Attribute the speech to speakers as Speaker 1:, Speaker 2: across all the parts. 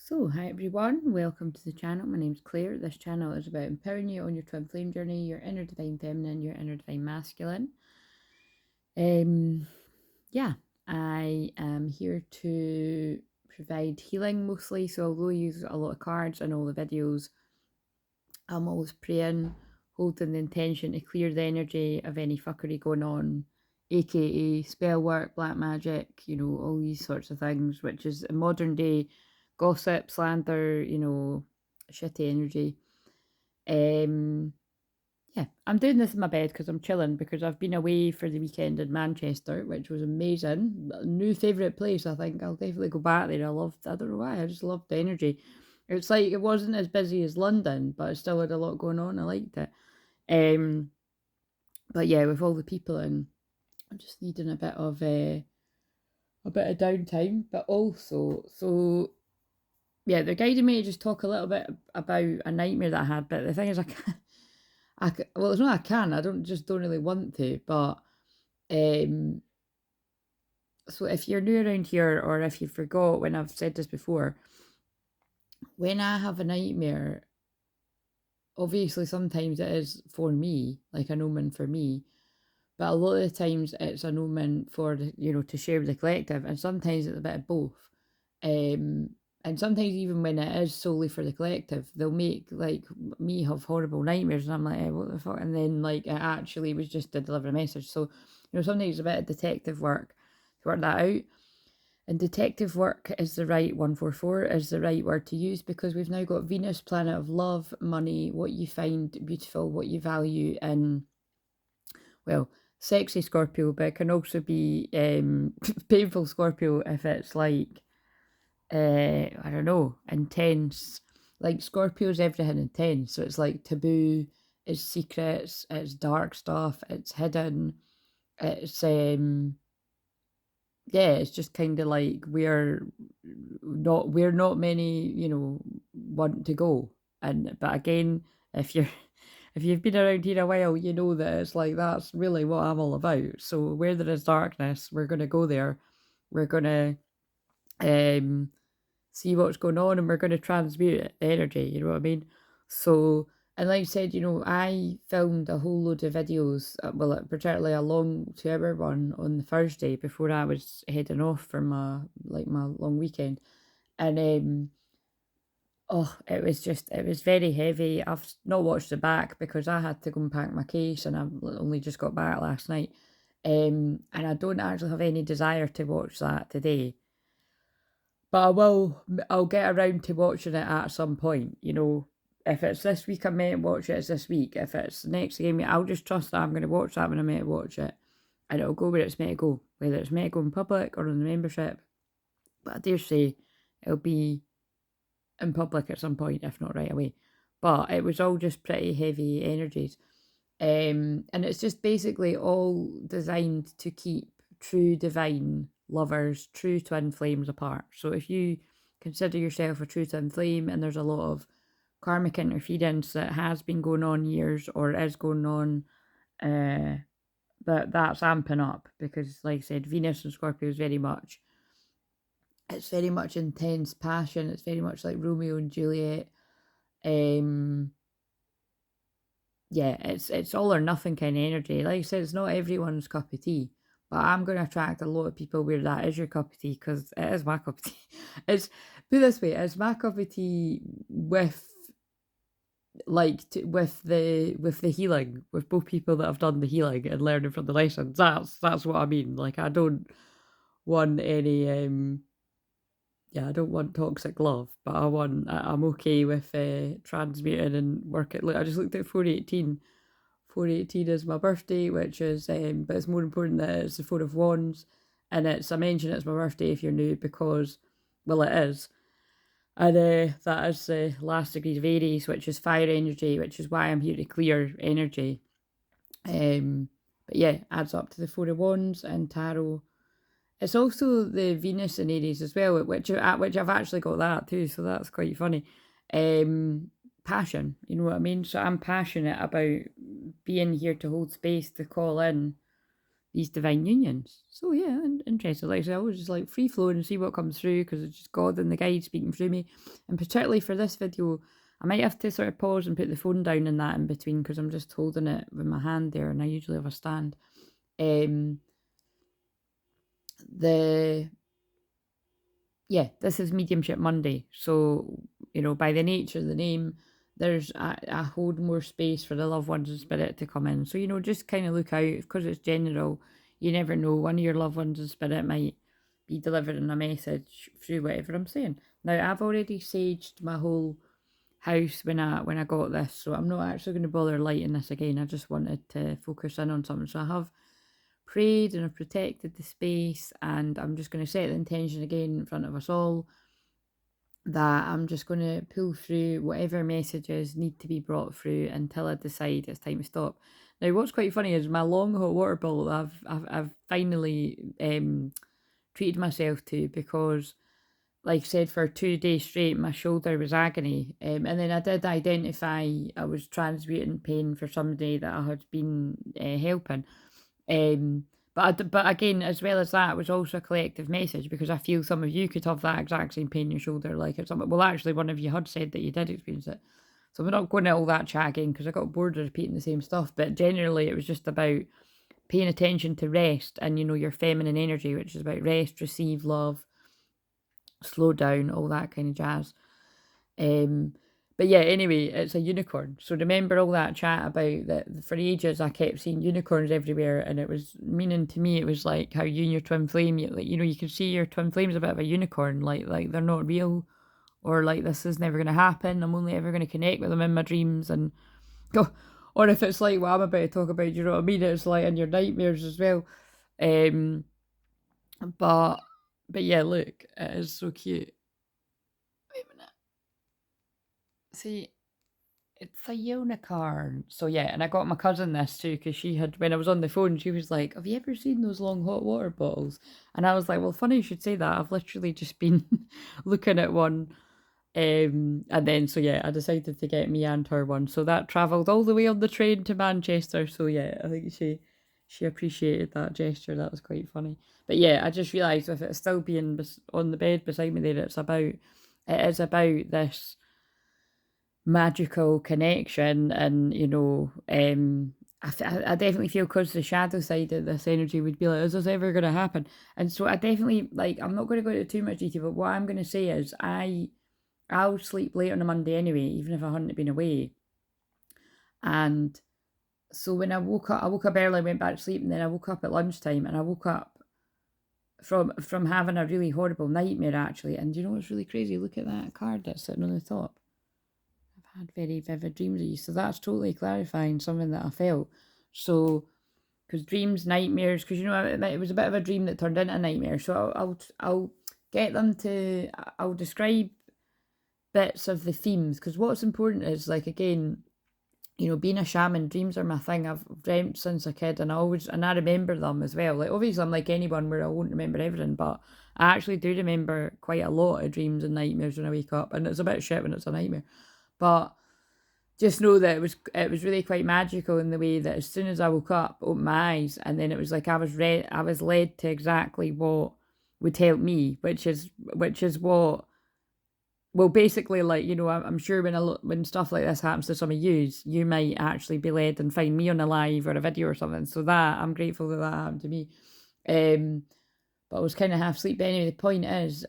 Speaker 1: So, hi everyone, welcome to the channel. My name's Claire. This channel is about empowering you on your twin flame journey, your inner divine feminine, your inner divine masculine. Yeah, I am here to provide healing mostly. So, although I use a lot of cards in all the videos, I'm always praying, holding the intention to clear the energy of any fuckery going on, aka spell work, black magic, all these sorts of things, which is modern day gossip, slander, shitty energy. Yeah, I'm doing this in my bed because I'm chilling because I've been away for the weekend in Manchester, which was amazing. New favourite place, I think. I'll definitely go back there. I don't know why, I just loved the energy. It's like it wasn't as busy as London, but it still had a lot going on. I liked it. Um, but yeah, with all the people in, I'm just needing a bit of downtime. But also, so yeah, they're guiding me to just talk a little bit about a nightmare that I had. But the thing is, I can't. Well, it's not I can. I don't really want to. But um, so if you're new around here, or if you forgot when I've said this before, when I have a nightmare, obviously sometimes it is for me, like an omen for me, but a lot of the times it's an omen for to share with the collective, and sometimes it's a bit of both. Um, and sometimes even when it is solely for the collective, they'll make like me have horrible nightmares, and I'm like, what the fuck? And then like it actually was just to deliver a message. So sometimes it's a bit of detective work to work that out. And detective work is the right 144 is the right word to use, because we've now got Venus, planet of love, money, what you find beautiful, what you value in, well, sexy Scorpio, but it can also be painful Scorpio if it's like, I don't know, intense. Like Scorpio's everything intense. So it's like taboo, it's secrets, it's dark stuff, it's hidden, it's yeah, it's just kind of like we're not many, want to go. And but again, if you're if you've been around here a while, you know that it's like that's really what I'm all about. So where there is darkness, we're gonna go there. We're gonna um see what's going on, and we're gonna transmute it, the energy, you know what I mean? So, and like I said, I filmed a whole load of videos, well, particularly a long 2-hour one on the Thursday before I was heading off for my long weekend. And oh, it was very heavy. I've not watched it back because I had to go and pack my case, and I've only just got back last night. And I don't actually have any desire to watch that today. But I'll get around to watching it at some point, If it's this week I'm meant to watch it, it's this week. If it's the next game, I'll just trust that I'm going to watch that when I'm meant to watch it. And it'll go where it's meant to go, whether it's meant to go in public or on the membership. But I dare say it'll be in public at some point, if not right away. But it was all just pretty heavy energies. And it's just basically all designed to keep true divine lovers, true twin flames apart. So if you consider yourself a true twin flame, and there's a lot of karmic interference that has been going on years or is going on, that's amping up, because like I said, Venus and Scorpio is it's very much intense passion. It's very much like Romeo and Juliet. Um, yeah, it's all or nothing kind of energy. Like I said, it's not everyone's cup of tea, but I'm going to attract a lot of people where that is your cup of tea, because it is my cup of tea. It's, put it this way, it's my cup of tea with with the healing, with both people that have done the healing and learning from the lessons. That's what I mean. Like I don't want any yeah, I don't want toxic love, but I'm okay with transmuting and working. Look, I just looked at 418. 418 is my birthday, which is, but it's more important that it's the Four of Wands. And I mention it's my birthday if you're new, because, well, it is. And that is the last degree of Aries, which is fire energy, which is why I'm here to clear energy. But yeah, adds up to the Four of Wands and Tarot. It's also the Venus in Aries as well, which I've actually got that too, so that's quite funny. Passion, you know what I mean? So I'm passionate about being here to hold space, to call in these divine unions. So yeah, interesting. Like I said, I always just like free flow and see what comes through, because it's just God and the guide speaking through me. And particularly for this video, I might have to sort of pause and put the phone down in that in between, because I'm just holding it with my hand there, and I usually have a stand. This is Mediumship Monday, so by the nature of the name, I hold more space for the loved ones and spirit to come in. So just kind of look out, because it's general. You never know, one of your loved ones in spirit might be delivering a message through whatever I'm saying. Now, I've already saged my whole house when I got this, so I'm not actually going to bother lighting this again. I just wanted to focus in on something. So I have prayed and I've protected the space, and I'm just going to set the intention again in front of us all that I'm just going to pull through whatever messages need to be brought through until I decide it's time to stop. Now, what's quite funny is my long hot water bottle I've finally treated myself to, because like I said, for 2 days straight, my shoulder was agony. And then I did identify I was transmuting pain for somebody that I had been helping. But again, as well as that, it was also a collective message, because I feel some of you could have that exact same pain in your shoulder. Like it's something. Well, actually, one of you had said that you did experience it. So we're not going into all that chat again, because I got bored of repeating the same stuff. But generally, it was just about paying attention to rest and your feminine energy, which is about rest, receive, love, slow down, all that kind of jazz. But yeah, anyway, it's a unicorn. So remember all that chat about that for ages I kept seeing unicorns everywhere, and it was meaning to me, it was like how you and your twin flame, you can see your twin flame's a bit of a unicorn, like they're not real, or like this is never going to happen. I'm only ever going to connect with them in my dreams, and go, or if it's like what I'm about to talk about, you know what I mean? It's like in your nightmares as well. But yeah, look, it is so cute. Wait a minute. See, it's a unicorn. So yeah, and I got my cousin this too, because she had, when I was on the phone, she was like, have you ever seen those long hot water bottles? And I was like, well, funny you should say that. I've literally just been looking at one. And then, so yeah, I decided to get me and her one. So that travelled all the way on the train to Manchester. So yeah, I think she appreciated that gesture. That was quite funny. But yeah, I just realised with it still being on the bed beside me there, it is about this magical connection. And I definitely feel, because the shadow side of this energy would be like, is this ever going to happen? And so I definitely, like, I'm not going to go into too much detail, but what I'm going to say is I'll sleep late on a Monday anyway, even if I hadn't been away. And so when I woke up early, went back to sleep, and then I woke up at lunchtime, and I woke up from having a really horrible nightmare, actually. And you know what's really crazy? Look at that card that's sitting on the top. I've had very vivid dreams of you. So that's totally clarifying something that I felt. So, because dreams, nightmares, because it was a bit of a dream that turned into a nightmare. So I'll get them to, I'll describe bits of the themes, because what's important is, like, again, being a shaman, dreams are my thing. I've dreamt since a kid, and I remember them as well. Like, obviously I'm like anyone where I won't remember everything, but I actually do remember quite a lot of dreams and nightmares when I wake up, and it's a bit shit when it's a nightmare. But just know that it was really quite magical in the way that as soon as I woke up, opened my eyes, and then it was like I was led to exactly what would help me, which is what. Well, basically, like, I'm sure when stuff like this happens to some of you might actually be led and find me on a live or a video or something. So that, I'm grateful that happened to me. But I was kind of half asleep. But anyway, the point is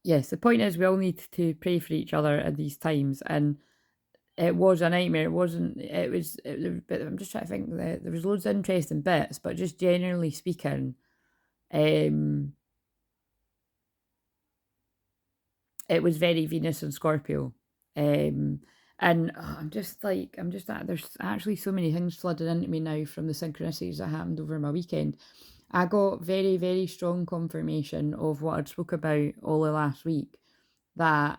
Speaker 1: yes, the point is we all need to pray for each other at these times. And it was a nightmare. It wasn't, it was, but I'm just trying to think that there was loads of interesting bits, but just generally speaking, it was very Venus and Scorpio. And there's actually so many things flooding into me now from the synchronicities that happened over my weekend. I got very, very strong confirmation of what I'd spoke about all the last week, that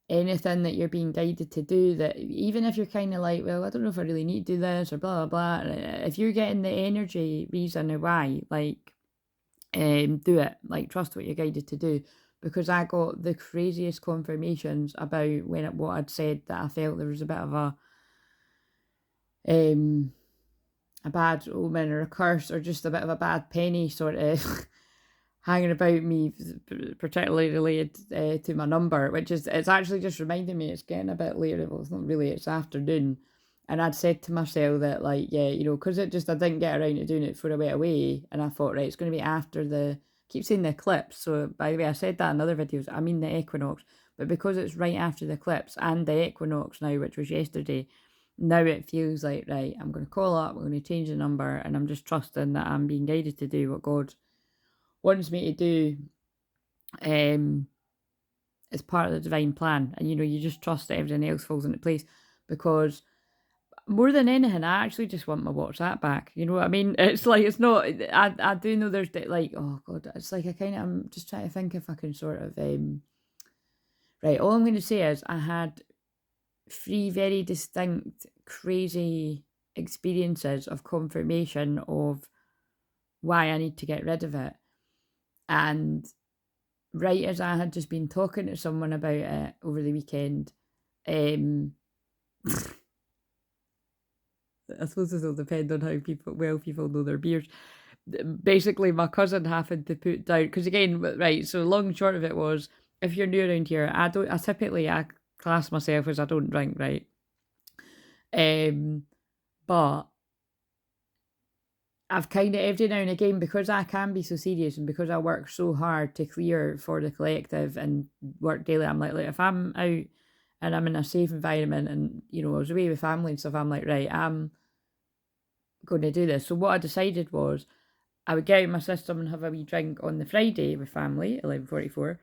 Speaker 1: anything that you're being guided to do, that even if you're kind of like, well, I don't know if I really need to do this or blah, blah, blah, if you're getting the energy reason why, like, do it, like, trust what you're guided to do. Because I got the craziest confirmations about what I'd said, that I felt there was a bit of a a bad omen or a curse or just a bit of a bad penny sort of hanging about me, particularly related to my number, which is, it's actually just reminding me it's getting a bit later. Well, it's not really, it's afternoon. And I'd said to myself that, like, yeah, you know, because I didn't get around to doing it for a went away. And I thought, right, it's going to be after keep saying the eclipse. So, by the way, I said that in other videos. I mean the equinox. But because it's right after the eclipse and the equinox now, which was yesterday, now it feels like, right, I'm going to call up, we're going to change the number, and I'm just trusting that I'm being guided to do what God wants me to do as part of the divine plan. And, you know, you just trust that everything else falls into place, because more than anything, I actually just want my WhatsApp back. You know what I mean? It's like, it's not, I do know there's like, oh God, it's like I'm just trying to think if I can sort of, right, all I'm going to say is I had 3 very distinct, crazy experiences of confirmation of why I need to get rid of it. And right as I had just been talking to someone about it over the weekend, I suppose this will depend on how people know their beers. Basically, my cousin happened to put down, because again, right, so long and short of it was, if you're new around here, I typically class myself as I don't drink, right? But I've kind of every now and again, because I can be so serious and because I work so hard to clear for the collective and work daily, I'm like if I'm out and I'm in a safe environment and, you know, I was away with family and stuff, I'm like, right, I'm going to do this. So what I decided was I would get out my system and have a wee drink on the Friday with family, 11:44.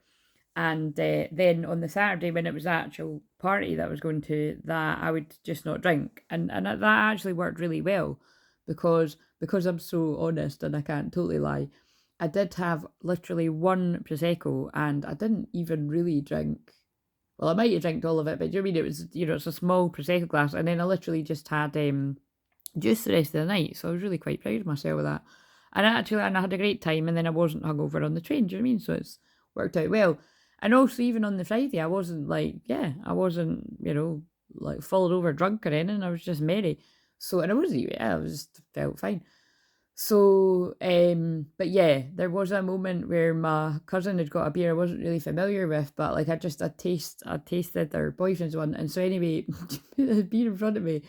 Speaker 1: And then on the Saturday, when it was the actual party that I was going to, that I would just not drink. And that actually worked really well, because I'm so honest and I can't totally lie. I did have literally 1 Prosecco and I didn't even really drink. Well, I might have drank all of it, but do you know what I mean? It was, you know, it's a small Prosecco glass. And then I literally just had juice the rest of the night. So I was really quite proud of myself with that. And I had a great time, and then I wasn't hungover on the train. Do you know what I mean? So it's worked out well. And also, even on the Friday, I wasn't like, I wasn't, you know, like falling over drunk or anything. I was just merry. So, and I wasn't, I just felt fine. So, but yeah, there was a moment where my cousin had got a beer I wasn't really familiar with, but like I tasted their boyfriend's one. And so anyway, put the beer in front of me.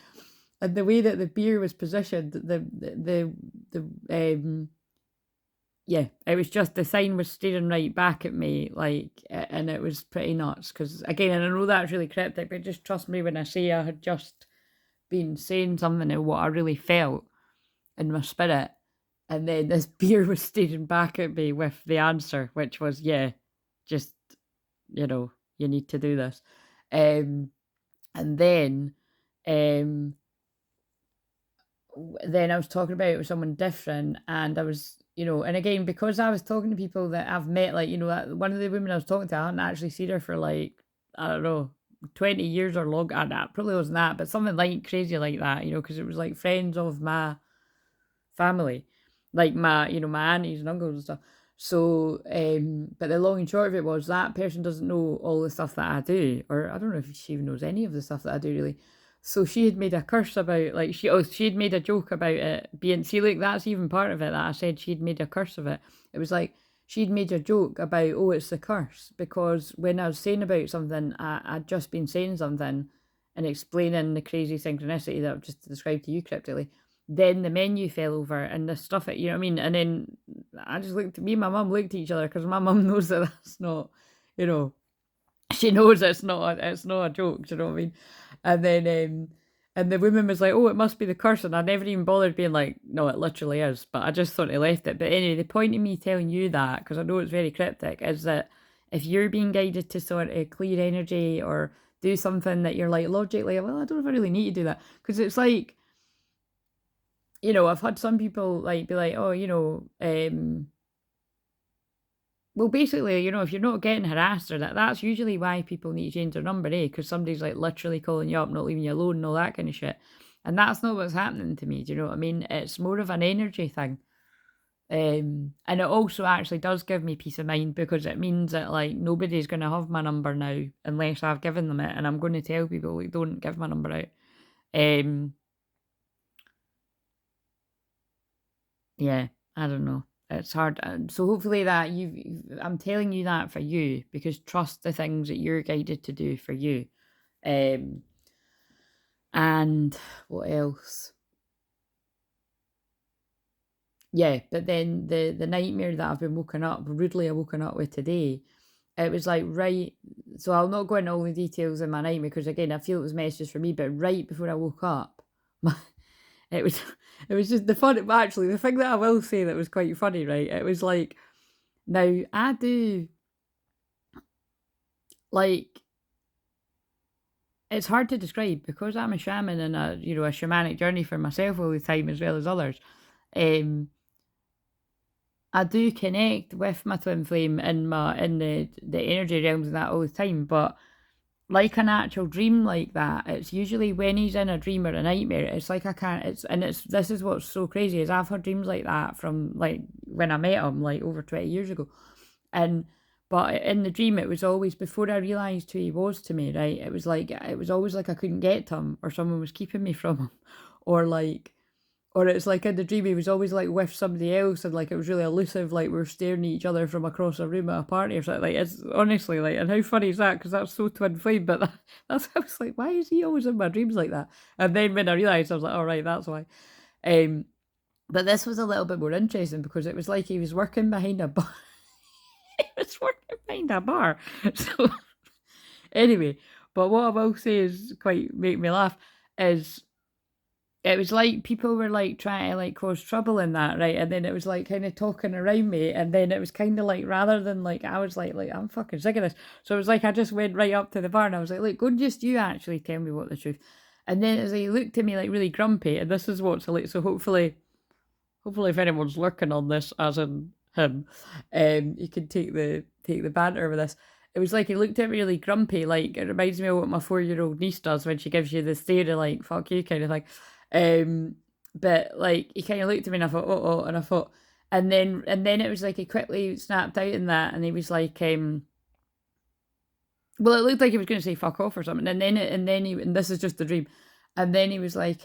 Speaker 1: And the way that the beer was positioned, yeah, it was just, the sign was staring right back at me, like, and it was pretty nuts. Because again, and I know that's really cryptic, but just trust me when I say I had just been saying something of what I really felt in my spirit, and then this beer was staring back at me with the answer, which was, yeah, just, you know, you need to do this. And then I was talking about it with someone different, and I was, you know, and again, because I was talking to people that I've met, like, you know, that one of the women I was talking to, I hadn't actually seen her for like, I don't know, 20 years or longer. And that probably wasn't that, but something like crazy like that, you know, because it was like friends of my family, like my, you know, my aunties and uncles and stuff. So, but the long and short of it was that person doesn't know all the stuff that I do, or I don't know if she even knows any of the stuff that I do really. So she had made a curse about, like, she'd made a joke about it being, see, look, that's even part of it that I said she'd made a curse of it. It was like, she'd made a joke about, oh, it's the curse, because when I was saying about something, I'd just been saying something and explaining the crazy synchronicity that I've just described to you cryptically. Then the menu fell over and the stuff, you know what I mean? And then I just looked, me and my mum looked at each other, because my mum knows that that's not, you know, she knows it's not a joke, do you know what I mean? And then and the woman was like, oh, it must be the curse. And I never even bothered being like, no, it literally is. But I just thought I left it. But anyway, the point of me telling you that, because I know it's very cryptic, is that if you're being guided to sort of clear energy or do something that you're like logically, well, I don't know if I really need to do that. Because it's like, you know, I've had some people like be like, oh, you know, well, basically, you know, if you're not getting harassed or that's usually why people need to change their number, eh? Because somebody's like literally calling you up, not leaving you alone and all that kind of shit. And that's not what's happening to me. Do you know what I mean? It's more of an energy thing. And it also actually does give me peace of mind, because it means that like nobody's going to have my number now unless I've given them it. And I'm going to tell people, like, don't give my number out. yeah, I don't know. It's hard. So hopefully that I'm telling you that for you, because trust the things that you're guided to do for you. And what else? Yeah, but then the nightmare that I've been rudely woken up with today, it was like right. So I'll not go into all the details in my nightmare because again I feel it was messages for me. But right before I woke up, it was it was just the fun. Actually, the thing that I will say that was quite funny, right? It was like now I do like it's hard to describe because I'm a shaman and a a shamanic journey for myself all the time as well as others. Um, I do connect with my twin flame in the energy realms and that all the time, but like an actual dream like that, it's usually when he's in a dream or a nightmare. It's like I can't. It's this is what's so crazy is I've had dreams like that from like when I met him like over 20 years ago, and but in the dream it was always before I realised who he was to me. Right, it was always like I couldn't get to him or someone was keeping me from him, or like or it's like in the dream he was always like with somebody else and like it was really elusive, like we are staring at each other from across a room at a party or something. Like it's honestly like, and how funny is that? Because that's so twin flame, but that's I was like, why is he always in my dreams like that? And then when I realised, I was like, oh right, that's why. Um, but this was a little bit more interesting because it was like he was working behind a bar. He was working behind a bar. So anyway, but what I will say is quite make me laugh is it was like people were like trying to like cause trouble in that, right? And then it was like kind of talking around me, and then it was kind of like rather than like I was like I'm fucking sick of this. So it was like I just went right up to the bar and I was like, look, go and just you actually tell me what the truth. And then as he looked at me like really grumpy, and this is what's like so hopefully if anyone's lurking on this, as in him, you can take the banter with this. It was like he looked at me really grumpy, like it reminds me of what my 4-year-old niece does when she gives you the stare of like fuck you kind of thing. But like he kind of looked at me and I thought, and I thought, and then it was like he quickly snapped out in that, and he was like, well, it looked like he was going to say fuck off or something, and this is just a dream, and then he was like,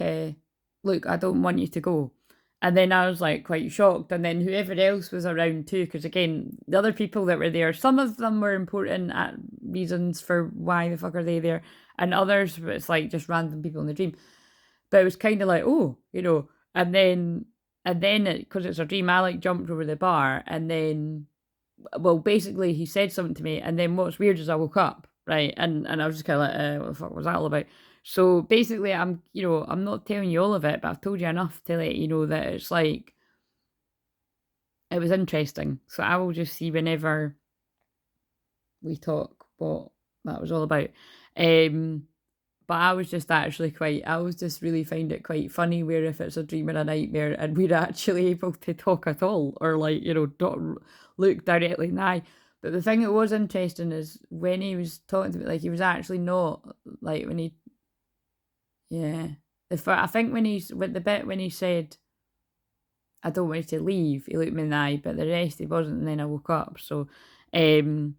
Speaker 1: look, I don't want you to go. And then I was like quite shocked. And then whoever else was around too, because again, the other people that were there, some of them were important at reasons for why the fuck are they there, and others it's like just random people in the dream. But it was kind of like, oh, and then because it's a dream, I like jumped over the bar, and then, well, basically he said something to me, and then what's weird is I woke up, right, and I was just kind of like, what the fuck was that all about? So basically, I'm not telling you all of it, but I've told you enough to let you know that it's like it was interesting. So I will just see whenever we talk what that was all about. But I was just actually I always just really find it quite funny where if it's a dream or a nightmare and we're actually able to talk at all or like, don't look directly in the eye. But the thing that was interesting is when he was talking to me, like he was actually not like when he, yeah. I think with the bit when he said, I don't want you to leave, he looked me in the eye, but the rest he wasn't. And then I woke up. Um,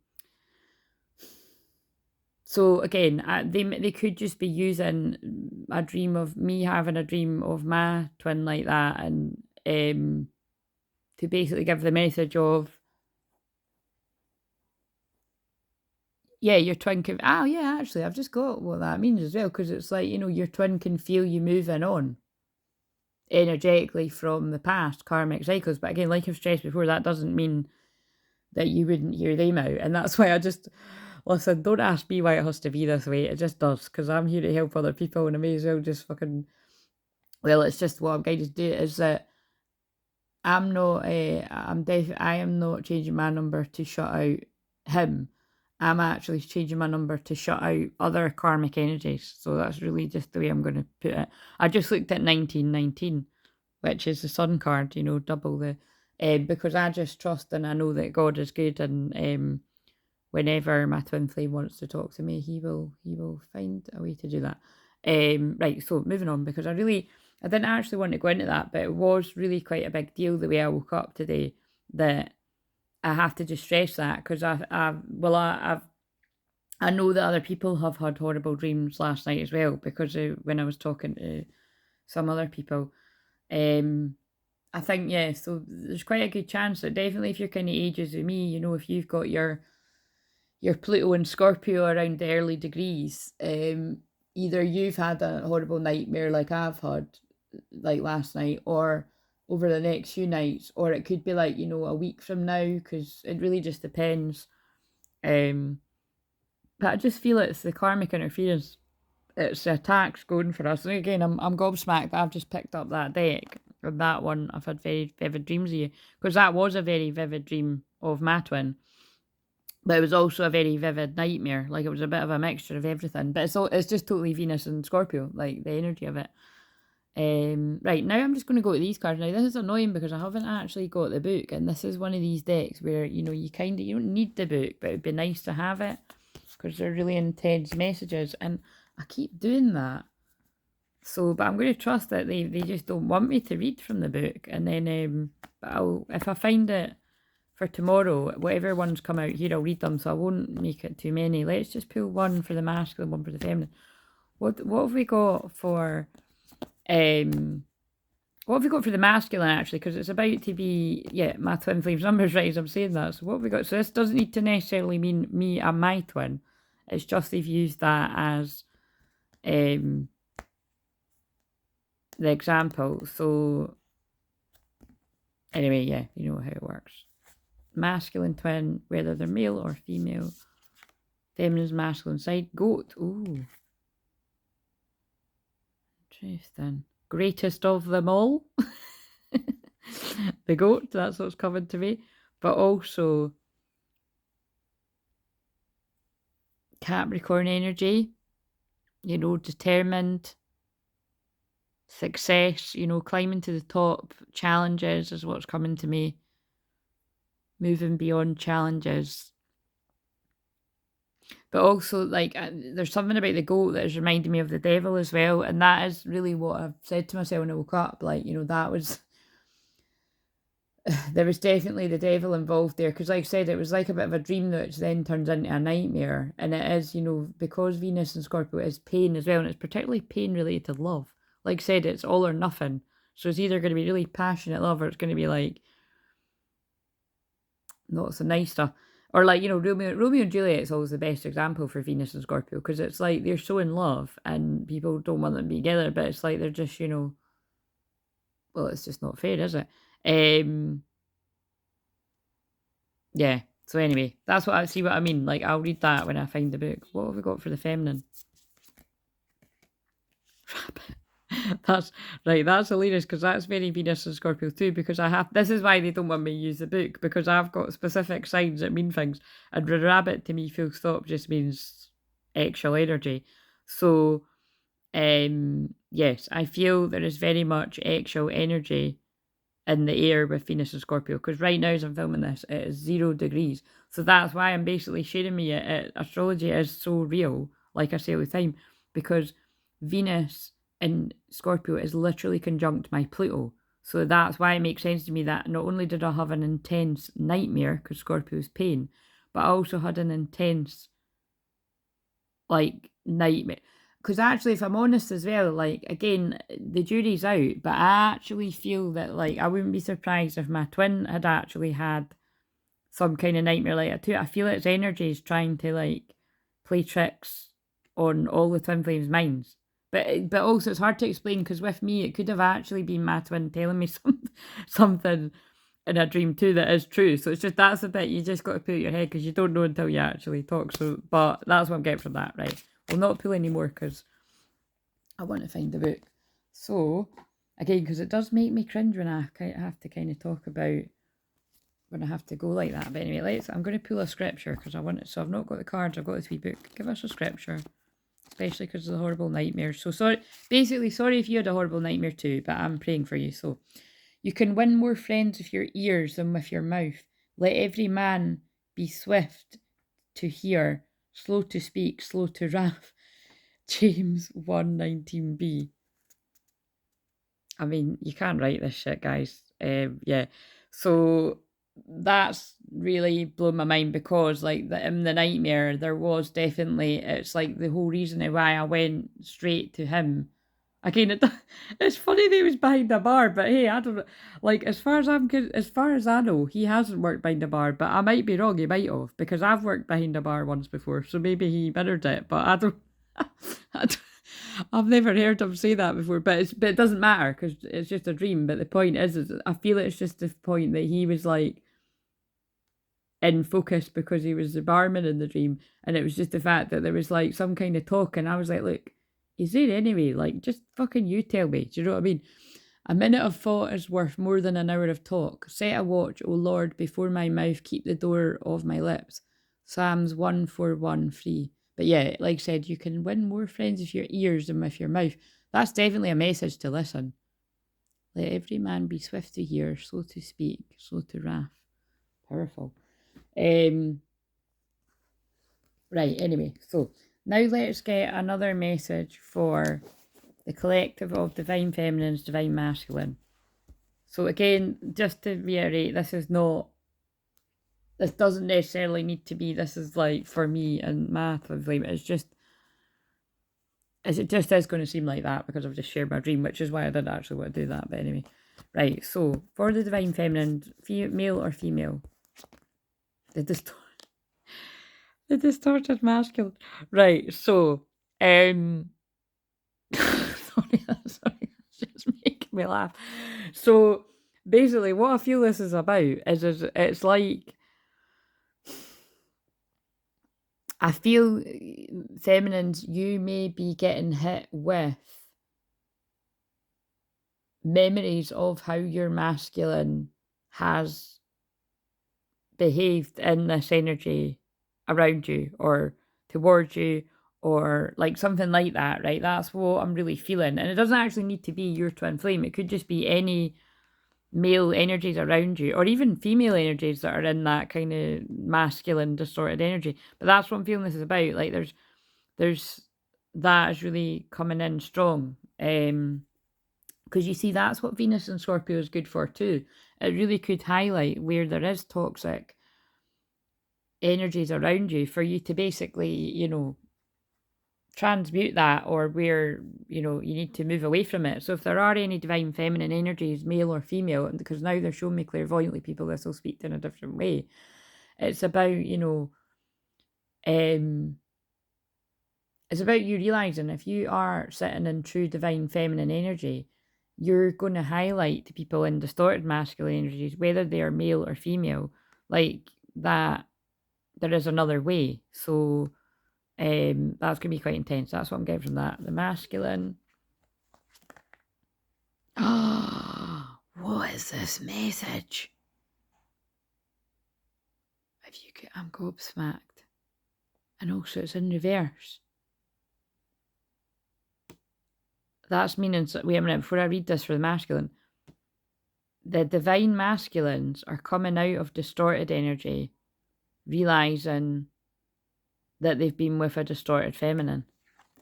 Speaker 1: So again, they could just be using a dream of me having a dream of my twin like that, and to basically give the message of, yeah, your twin can. Oh yeah, actually, I've just got what that means as well, because it's like your twin can feel you moving on energetically from the past karmic cycles. But again, like I've stressed before, that doesn't mean that you wouldn't hear them out, and that's why I just. Listen, don't ask me why it has to be this way. It just does, because I'm here to help other people, and I may as well just fucking. Well, it's just what I'm going to do is that I'm not. I am not changing my number to shut out him. I'm actually changing my number to shut out other karmic energies. So that's really just the way I'm going to put it. I just looked at 1919, which is the sun card. Double the. Because I just trust and I know that God is good, and whenever my twin flame wants to talk to me, he will find a way to do that. Right, so moving on, because I didn't actually want to go into that, but it was really quite a big deal the way I woke up today, that I have to just stress that, because I know that other people have had horrible dreams last night as well, because when I was talking to some other people, I think, yeah, so there's quite a good chance that definitely if you're kind of ages with me, if you've got your Pluto and Scorpio around the early degrees, either you've had a horrible nightmare like I've had, like last night, or over the next few nights, or it could be like, a week from now, because it really just depends. But I just feel it's the karmic interference. It's the attacks going for us. And again, I'm gobsmacked that I've just picked up that deck. And that one, I've had very vivid dreams of you. Because that was a very vivid dream of my twin. But it was also a very vivid nightmare. Like, it was a bit of a mixture of everything. But it's just totally Venus and Scorpio, like the energy of it. Right, now I'm just going to go to these cards. Now, this is annoying because I haven't actually got the book. And this is one of these decks where, you don't need the book, but it'd be nice to have it. Because they're really intense messages. And I keep doing that. So, but I'm going to trust that they just don't want me to read from the book. And then if I find it for tomorrow, whatever ones come out here, I'll read them. So I won't make it too many. Let's just pull one for the masculine, one for the feminine. What have we got for what have we got for the masculine, actually? Because it's about to be, my twin flames number's right as I'm saying that. So what have we got? So this doesn't need to necessarily mean me and my twin. It's just they've used that as the example. So anyway, yeah, you know how it works. Masculine twin, whether they're male or female. Feminine's masculine side. Goat. Ooh. Interesting. Greatest of them all. The goat, that's what's coming to me. But also Capricorn energy, determined, success, climbing to the top, challenges is what's coming to me. Moving beyond challenges. But also, like, there's something about the goat that is reminding me of the devil as well. And that is really what I've said to myself when I woke up. Like, that was... There was definitely the devil involved there. Because, like I said, it was like a bit of a dream which then turns into a nightmare. And it is, because Venus and Scorpio is pain as well. And it's particularly pain related to love. Like I said, it's all or nothing. So it's either going to be really passionate love or it's going to be like... not so nice stuff. Or like, Romeo and Juliet is always the best example for Venus and Scorpio, because it's like they're so in love and people don't want them to be together, but it's like they're just, well, it's just not fair, is it? Yeah. So anyway, that's what I mean. Like, I'll read that when I find the book. What have we got for the feminine? That's right, that's hilarious, because that's very Venus and Scorpio too, because this is why they don't want me to use the book, because I've got specific signs that mean things, and rabbit to me full stop just means actual energy. So yes, I feel there is very much actual energy in the air with Venus and Scorpio, because right now as I'm filming this, it is 0 degrees. So that's why I'm basically sharing me astrology is so real, like I say all the time, because Venus in Scorpio is literally conjunct my Pluto. So that's why it makes sense to me that not only did I have an intense nightmare, because Scorpio is pain, but I also had an intense, like, nightmare. Because actually, if I'm honest as well, like, again, the jury's out, but I actually feel that, like, I wouldn't be surprised if my twin had actually had some kind of nightmare like that too. I feel its energy is trying to, like, play tricks on all the twin flames' minds. But also, it's hard to explain, because with me, it could have actually been my twin telling me something in a dream too that is true. So it's just, that's the bit you just got to put in your head, because you don't know until you actually talk. So, but that's what I'm getting from that, right? We'll not pull any more, because I want to find the book. So, again, because it does make me cringe when I have to kind of talk about when I have to go like that. But anyway, I'm going to pull a scripture, because I want it. So I've not got the cards, I've got this wee book. Give us a scripture. Especially because of the horrible nightmares. So sorry if you had a horrible nightmare too, but I'm praying for you. So, you can win more friends with your ears than with your mouth. Let every man be swift to hear, slow to speak, slow to wrath. James 1:19b. I mean, you can't write this shit, guys. Yeah. So that's really blown my mind, because, like, in the nightmare, there was definitely, it's like the whole reason why I went straight to him Again, it's funny that he was behind a bar, but hey, I don't know. Like, as far as I know, he hasn't worked behind a bar, but I might be wrong. He might have, because I've worked behind a bar once before, so maybe he mirrored it. But I don't. I don't I've never heard him say that before, but it doesn't matter because it's just a dream. But the point is I feel it's just the point that he was like in focus because he was the barman in the dream, and it was just the fact that there was like some kind of talk, and I was like, look, he's there anyway. Like, just fucking you tell me. Do you know what I mean? A minute of thought is worth more than an hour of talk. Set a watch, O Lord, before my mouth, keep the door of my lips. Psalms 141:3. But yeah, like I said, you can win more friends with your ears than with your mouth. That's definitely a message to listen. Let every man be swift to hear, slow to speak, slow to wrath. Powerful. Right, anyway, so now let's get another message for the collective of Divine Feminines, Divine Masculine. So again, just to reiterate, this doesn't necessarily need to be, this is like for me and my twin flame, it just is going to seem like that because I've just shared my dream, which is why I didn't actually want to do that, but anyway. Right, so for the Divine Feminine, male or female? The distorted masculine. Right, so, sorry, that's just making me laugh. So, basically, what I feel this is about is it's like, I feel feminines, you may be getting hit with memories of how your masculine has behaved in this energy around you or towards you or like something like that, right? That's what I'm really feeling. And it doesn't actually need to be your twin flame. It could just be any male energies around you or even female energies that are in that kind of masculine distorted energy. But that's what I'm feeling this is about. Like there's that is really coming in strong. Because you see, that's what Venus and Scorpio is good for too. It really could highlight where there is toxic energies around you for you to basically, transmute that, or where, you need to move away from it. So if there are any divine feminine energies, male or female, and because now they're showing me clairvoyantly, people, this will speak in a different way. It's about, it's about you realizing if you are sitting in true divine feminine energy, you're going to highlight to people in distorted masculine energies, whether they are male or female, like that there is another way. So that's going to be quite intense. That's what I'm getting from that. The masculine. What is this message? If you could, I'm gobsmacked. And also it's in reverse. That's meaning, wait a minute, before I read this for the masculine, the divine masculines are coming out of distorted energy, realizing that they've been with a distorted feminine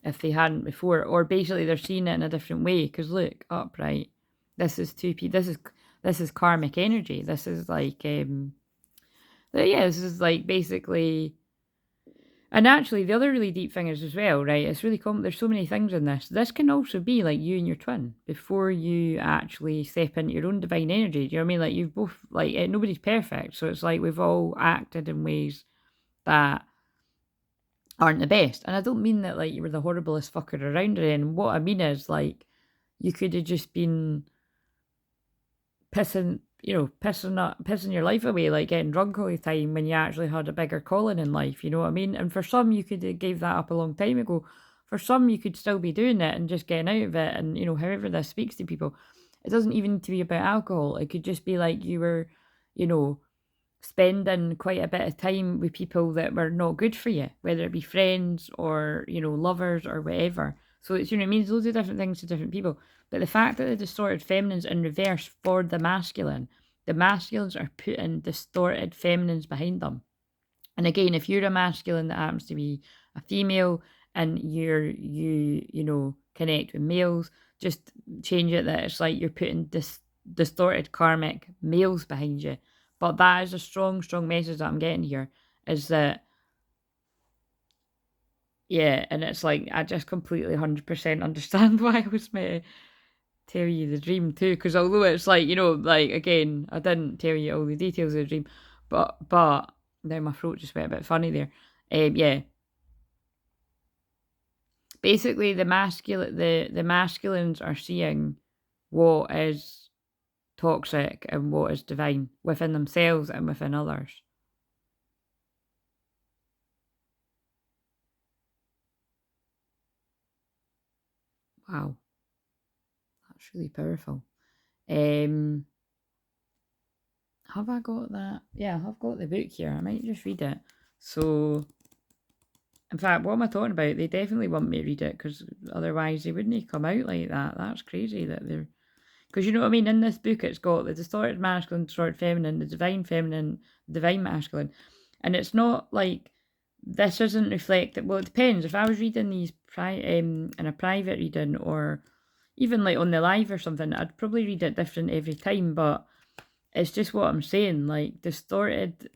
Speaker 1: if they hadn't before, or basically they're seeing it in a different way. Because look, upright, this is this is karmic energy. This is like this is like basically. And actually, the other really deep thing is as well, right? It's really there's so many things in this. This can also be like you and your twin before you actually step into your own divine energy. Do you know what I mean? Like you've both, like nobody's perfect, so it's like we've all acted in ways that aren't the best. And I don't mean that like you were the horriblest fucker around or anything. What I mean is like you could have just been pissing your life away, like getting drunk all the time when you actually had a bigger calling in life, you know what I mean? And for some, you could have gave that up a long time ago. For some, you could still be doing it and just getting out of it. And, however this speaks to people, it doesn't even need to be about alcohol. It could just be like you were, spending quite a bit of time with people that were not good for you, whether it be friends or, lovers or whatever. So it's, it means loads of different things to different people. But the fact that the distorted feminines in reverse for the masculines are putting distorted feminines behind them. And again, if you're a masculine that happens to be a female and you connect with males, just change it that it's like you're putting distorted karmic males behind you. But that is a strong, strong message that I'm getting here, is that Yeah, and it's like I just completely 100% understand why I was meant to tell you the dream too. Because although it's like, like again, I didn't tell you all the details of the dream, but now my throat just went a bit funny there. Yeah, basically the masculines are seeing what is toxic and what is divine within themselves and within others. Wow, that's really powerful. Um, have I got that? Yeah, I've got the book here. I might just read it. So, in fact, what am I talking about? They definitely want me to read it because otherwise they wouldn't come out like that. That's crazy that they're. Because you know what I mean? In this book, it's got the distorted masculine, distorted feminine, the divine feminine, divine masculine. And it's not like this isn't reflected. Well, it depends. If I was reading these in a private reading or even like on the live or something, I'd probably read it different every time. But it's just what I'm saying. Like distorted,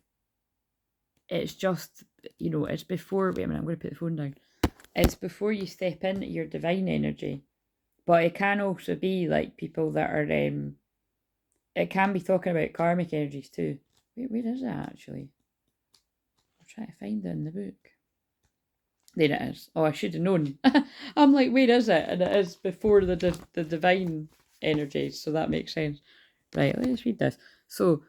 Speaker 1: it's just, it's before. Wait a minute, I'm going to put the phone down. It's before you step into your divine energy. But it can also be like people that are, it can be talking about karmic energies too. Wait, where is it actually? I'll try to find it in the book. There it is. Oh, I should have known. I'm like, where is it? And it is before the divine energies, so that makes sense. Right, let's read this. So,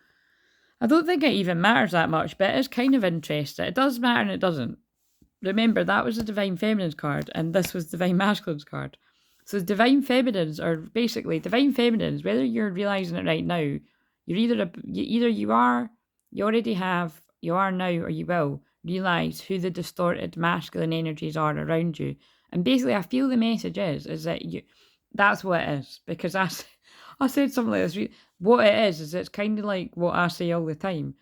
Speaker 1: I don't think it even matters that much, but it is kind of interesting. It does matter and it doesn't. Remember, that was the Divine Feminine's card, and this was Divine Masculine's card. So Divine Feminines are basically Divine Feminines. Whether you're realizing it right now, you're either you already have, you are now, or you will realize who the distorted masculine energies are around you. And basically, I feel the message is that that's what it is, because I said something like this. What it is it's kind of like what I say all the time,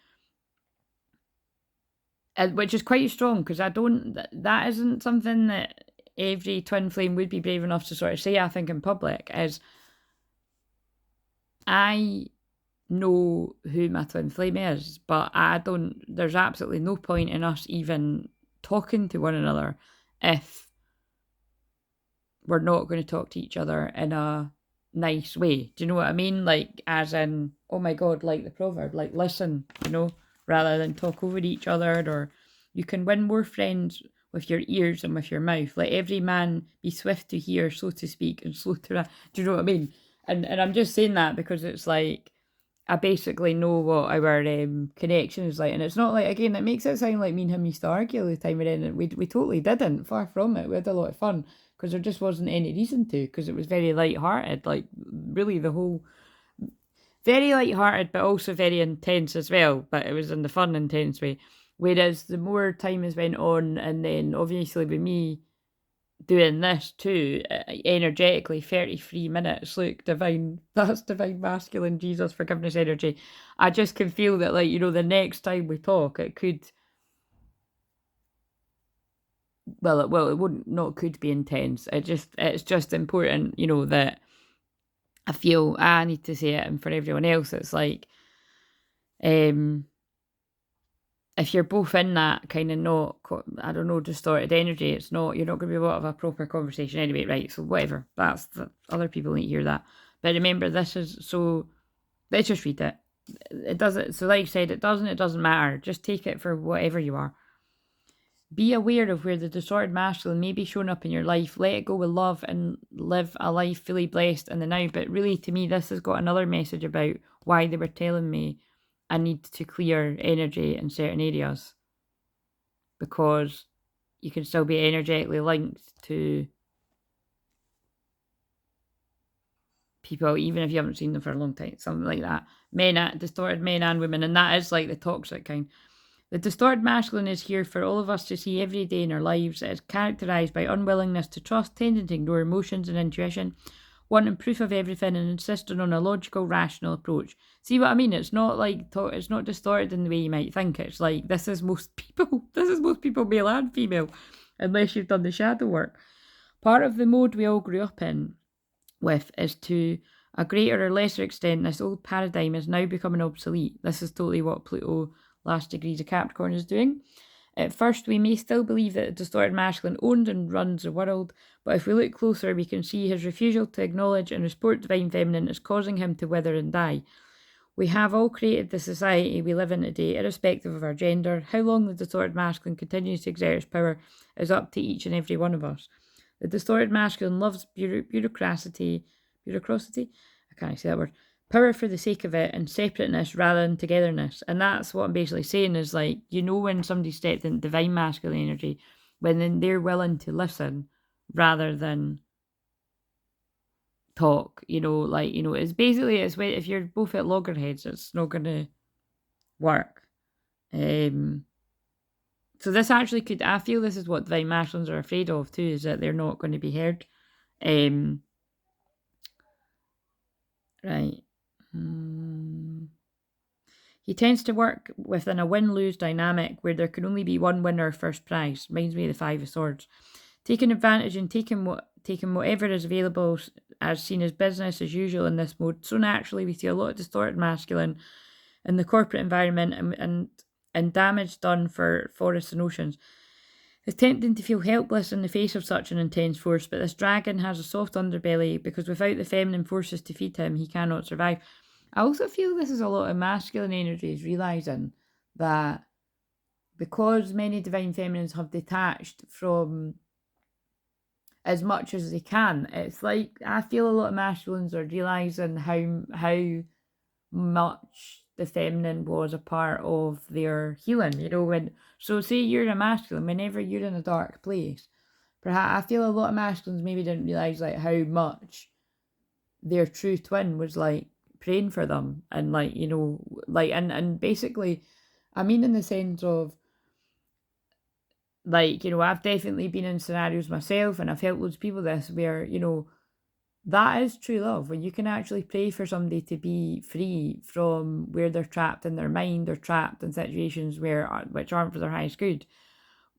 Speaker 1: which is quite strong because that isn't something that every twin flame would be brave enough to sort of say, I think, in public, is I know who my twin flame is, but there's absolutely no point in us even talking to one another if we're not going to talk to each other in a nice way. Do you know what I mean? Like, as in, oh my God, like the proverb, like listen, rather than talk over each other. Or you can win more friends with your ears than with your mouth. Let every man be swift to hear, slow to speak, and slow to. Do you know what I mean? And I'm just saying that because it's like I basically know what our connection is like, and it's not like, again, it makes it sound like me and him used to argue all the time, and we totally didn't. Far from it, we had a lot of fun because there just wasn't any reason to, because it was very light-hearted, like really the whole, very light-hearted, but also very intense as well. But it was in the fun, intense way. Whereas the more time has went on, and then obviously with me doing this too, energetically, 33 minutes, look, divine, that's divine masculine, Jesus, forgiveness energy. I just can feel that, like, the next time we talk, it could, it wouldn't, not could be intense. It's just important, that I feel I need to say it, and for everyone else, it's like, if you're both in that kind of not, I don't know, distorted energy, it's not, you're not going to be able to have a proper conversation anyway, right? So whatever, other people need to hear that. But remember, this is, so let's just read it. It doesn't, so like I said, it doesn't matter. Just take it for whatever you are. Be aware of where the distorted masculine may be showing up in your life. Let it go with love and live a life fully blessed in the now. But really, to me, this has got another message about why they were telling me I need to clear energy in certain areas, because you can still be energetically linked to people, even if you haven't seen them for a long time, something like that. Distorted men and women, and that is like the toxic kind. The distorted masculine is here for all of us to see every day in our lives. It is characterised by unwillingness to trust, tending to ignore emotions and intuition, wanting proof of everything, and insisting on a logical, rational approach. See what I mean? It's not like it's not distorted in the way you might think. It's like this is most people. This is most people, male and female, unless you've done the shadow work. Part of the mode we all grew up in with is, to a greater or lesser extent, this old paradigm is now becoming obsolete. This is totally what Pluto last degrees of Capricorn is doing. At first, we may still believe that the distorted masculine owns and runs the world, but if we look closer, we can see his refusal to acknowledge and respect divine feminine is causing him to wither and die. We have all created the society we live in today, irrespective of our gender. How long the distorted masculine continues to exert its power is up to each and every one of us. The distorted masculine loves bureaucracy. I can't say that word. Power for the sake of it, and separateness rather than togetherness. And that's what I'm basically saying is, like, you know, when somebody stepped into divine masculine energy, when then they're willing to listen rather than talk, you know, like, you know, it's basically, it's when, if you're both at loggerheads, it's not going to work. So this actually could, I feel this is what divine masculines are afraid of too, is that they're not going to be heard. Right. He tends to work within a win-lose dynamic where there can only be one winner first prize. Reminds me of the Five of Swords. Taking advantage and taking whatever is available as seen as business as usual in this mode. So naturally we see a lot of distorted masculine in the corporate environment and damage done for forests and oceans. It's tempting to feel helpless in the face of such an intense force, but this dragon has a soft underbelly because without the feminine forces to feed him, he cannot survive. I also feel this is a lot of masculine energies, realising that because many divine feminines have detached from as much as they can, it's like I feel a lot of masculines are realising how much the feminine was a part of their healing, you know, so say you're a masculine, whenever you're in a dark place, perhaps I feel a lot of masculines maybe didn't realise like how much their true twin was like praying for them and like, you know, like and basically I mean in the sense of like, you know, I've definitely been in scenarios myself and I've helped loads of people this where, you know, that is true love, when you can actually pray for somebody to be free from where they're trapped in their mind or trapped in situations which aren't for their highest good.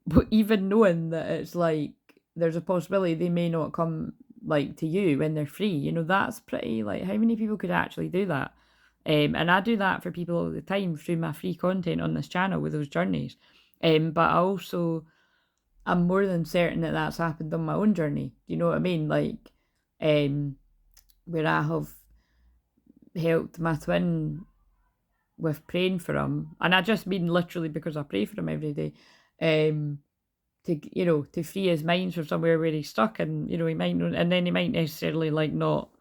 Speaker 1: But even knowing that it's like there's a possibility they may not come like to you when they're free, you know, that's pretty, like, how many people could actually do that? And I do that for people all the time through my free content on this channel with those journeys. But I'm more than certain that that's happened on my own journey. You know what I mean? Like, where I have helped my twin with praying for him, and I just mean literally because I pray for him every day, to, you know, to free his mind from somewhere where he's stuck, and, you know, he might not, and then he might necessarily like not,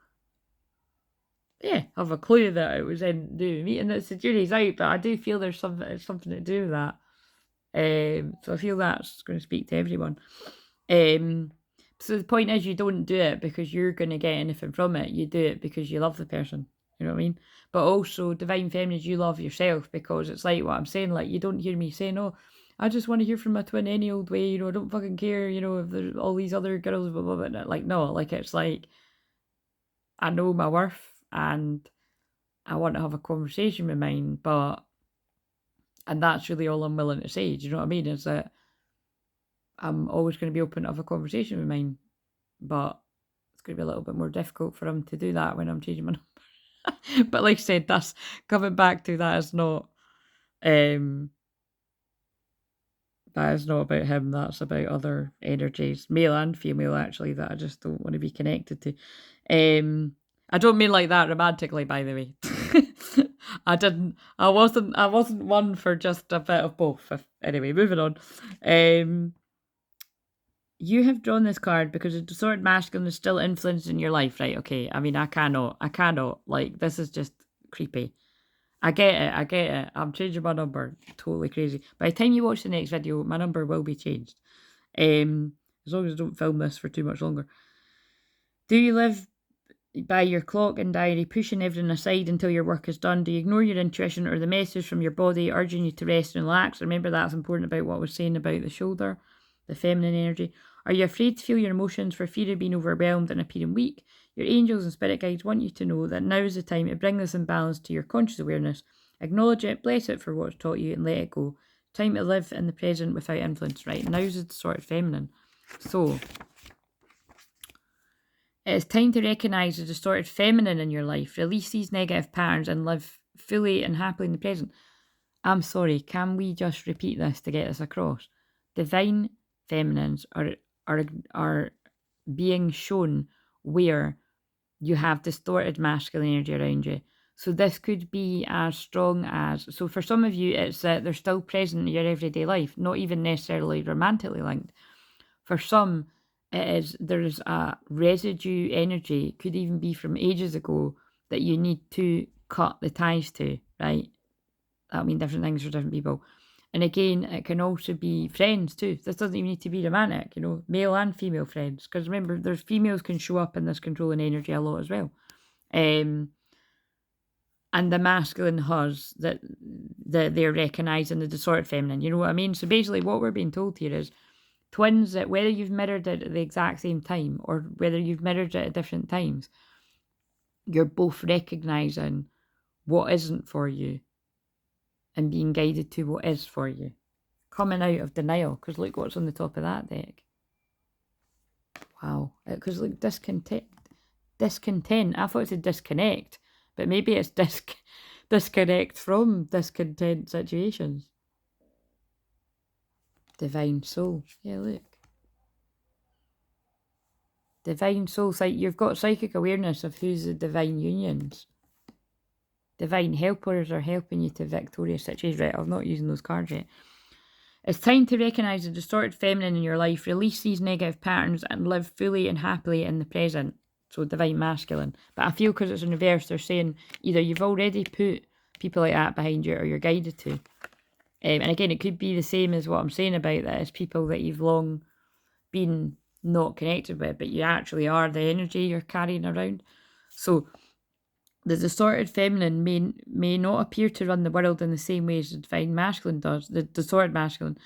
Speaker 1: have a clue that it was in doing me, and it's the jury's out, but I do feel there's something to do with that. So I feel that's going to speak to everyone. So the point is, you don't do it because you're going to get anything from it. You do it because you love the person. You know what I mean? But also, divine feminines, you love yourself, because it's like what I'm saying. Like, you don't hear me saying, "Oh, I just want to hear from my twin any old way." You know, I don't fucking care. You know, if there's all these other girls, blah, blah, blah. Like, no, like, it's like I know my worth and I want to have a conversation with mine, and that's really all I'm willing to say. Do you know what I mean? Is that I'm always going to be open to have a conversation with mine, but it's going to be a little bit more difficult for him to do that when I'm changing my number. But like I said, that's coming back to that is not about him. That's about other energies, male and female, actually, that I just don't want to be connected to. I don't mean like that romantically, by the way. I wasn't one for just a bit of both. Anyway, moving on. You have drawn this card because the distorted masculine is still influencing your life, right? Okay, I mean, I cannot, like, this is just creepy. I get it. I'm changing my number. Totally crazy. By the time you watch the next video, my number will be changed. As long as I don't film this for too much longer. Do you live by your clock and diary, pushing everything aside until your work is done? Do you ignore your intuition or the message from your body urging you to rest and relax? Remember, that's important about what I was saying about the shoulder, the feminine energy. Are you afraid to feel your emotions for fear of being overwhelmed and appearing weak? Your angels and spirit guides want you to know that now is the time to bring this imbalance to your conscious awareness. Acknowledge it, bless it for what it's taught you, and let it go. Time to live in the present without influence, right? Now's the sort of feminine. So, it is time to recognise the distorted feminine in your life. Release these negative patterns and live fully and happily in the present. I'm sorry, can we just repeat this to get this across? Divine feminines are being shown where you have distorted masculine energy around you. So this could be as strong as, so for some of you, it's that they're still present in your everyday life, not even necessarily romantically linked. For some, it is, there's a residue energy, could even be from ages ago, that you need to cut the ties to, right? That'll mean different things for different people. And again, it can also be friends too. This doesn't even need to be romantic, male and female friends. Because remember, there's females can show up in this controlling energy a lot as well. And the masculine has that they're recognising the distorted feminine. You know what I mean? So basically, what we're being told here is twins, that whether you've mirrored it at the exact same time or whether you've mirrored it at different times, you're both recognising what isn't for you and being guided to what is for you. Coming out of denial, because look what's on the top of that deck. Wow. Because look, discontent. I thought it said disconnect, but maybe it's disconnect from discontent situations. Divine soul. Yeah, look. Divine soul. You've got psychic awareness of who's the divine unions. Divine helpers are helping you to victorious situations. Right, I'm not using those cards yet. It's time to recognise the distorted feminine in your life, release these negative patterns, and live fully and happily in the present. So divine masculine. But I feel because it's in reverse, they're saying either you've already put people like that behind you or you're guided to. And again, it could be the same as what I'm saying about that. It's people that you've long been not connected with, but you actually are the energy you're carrying around. So the distorted feminine may not appear to run the world in the same way as the divine masculine does, the distorted masculine,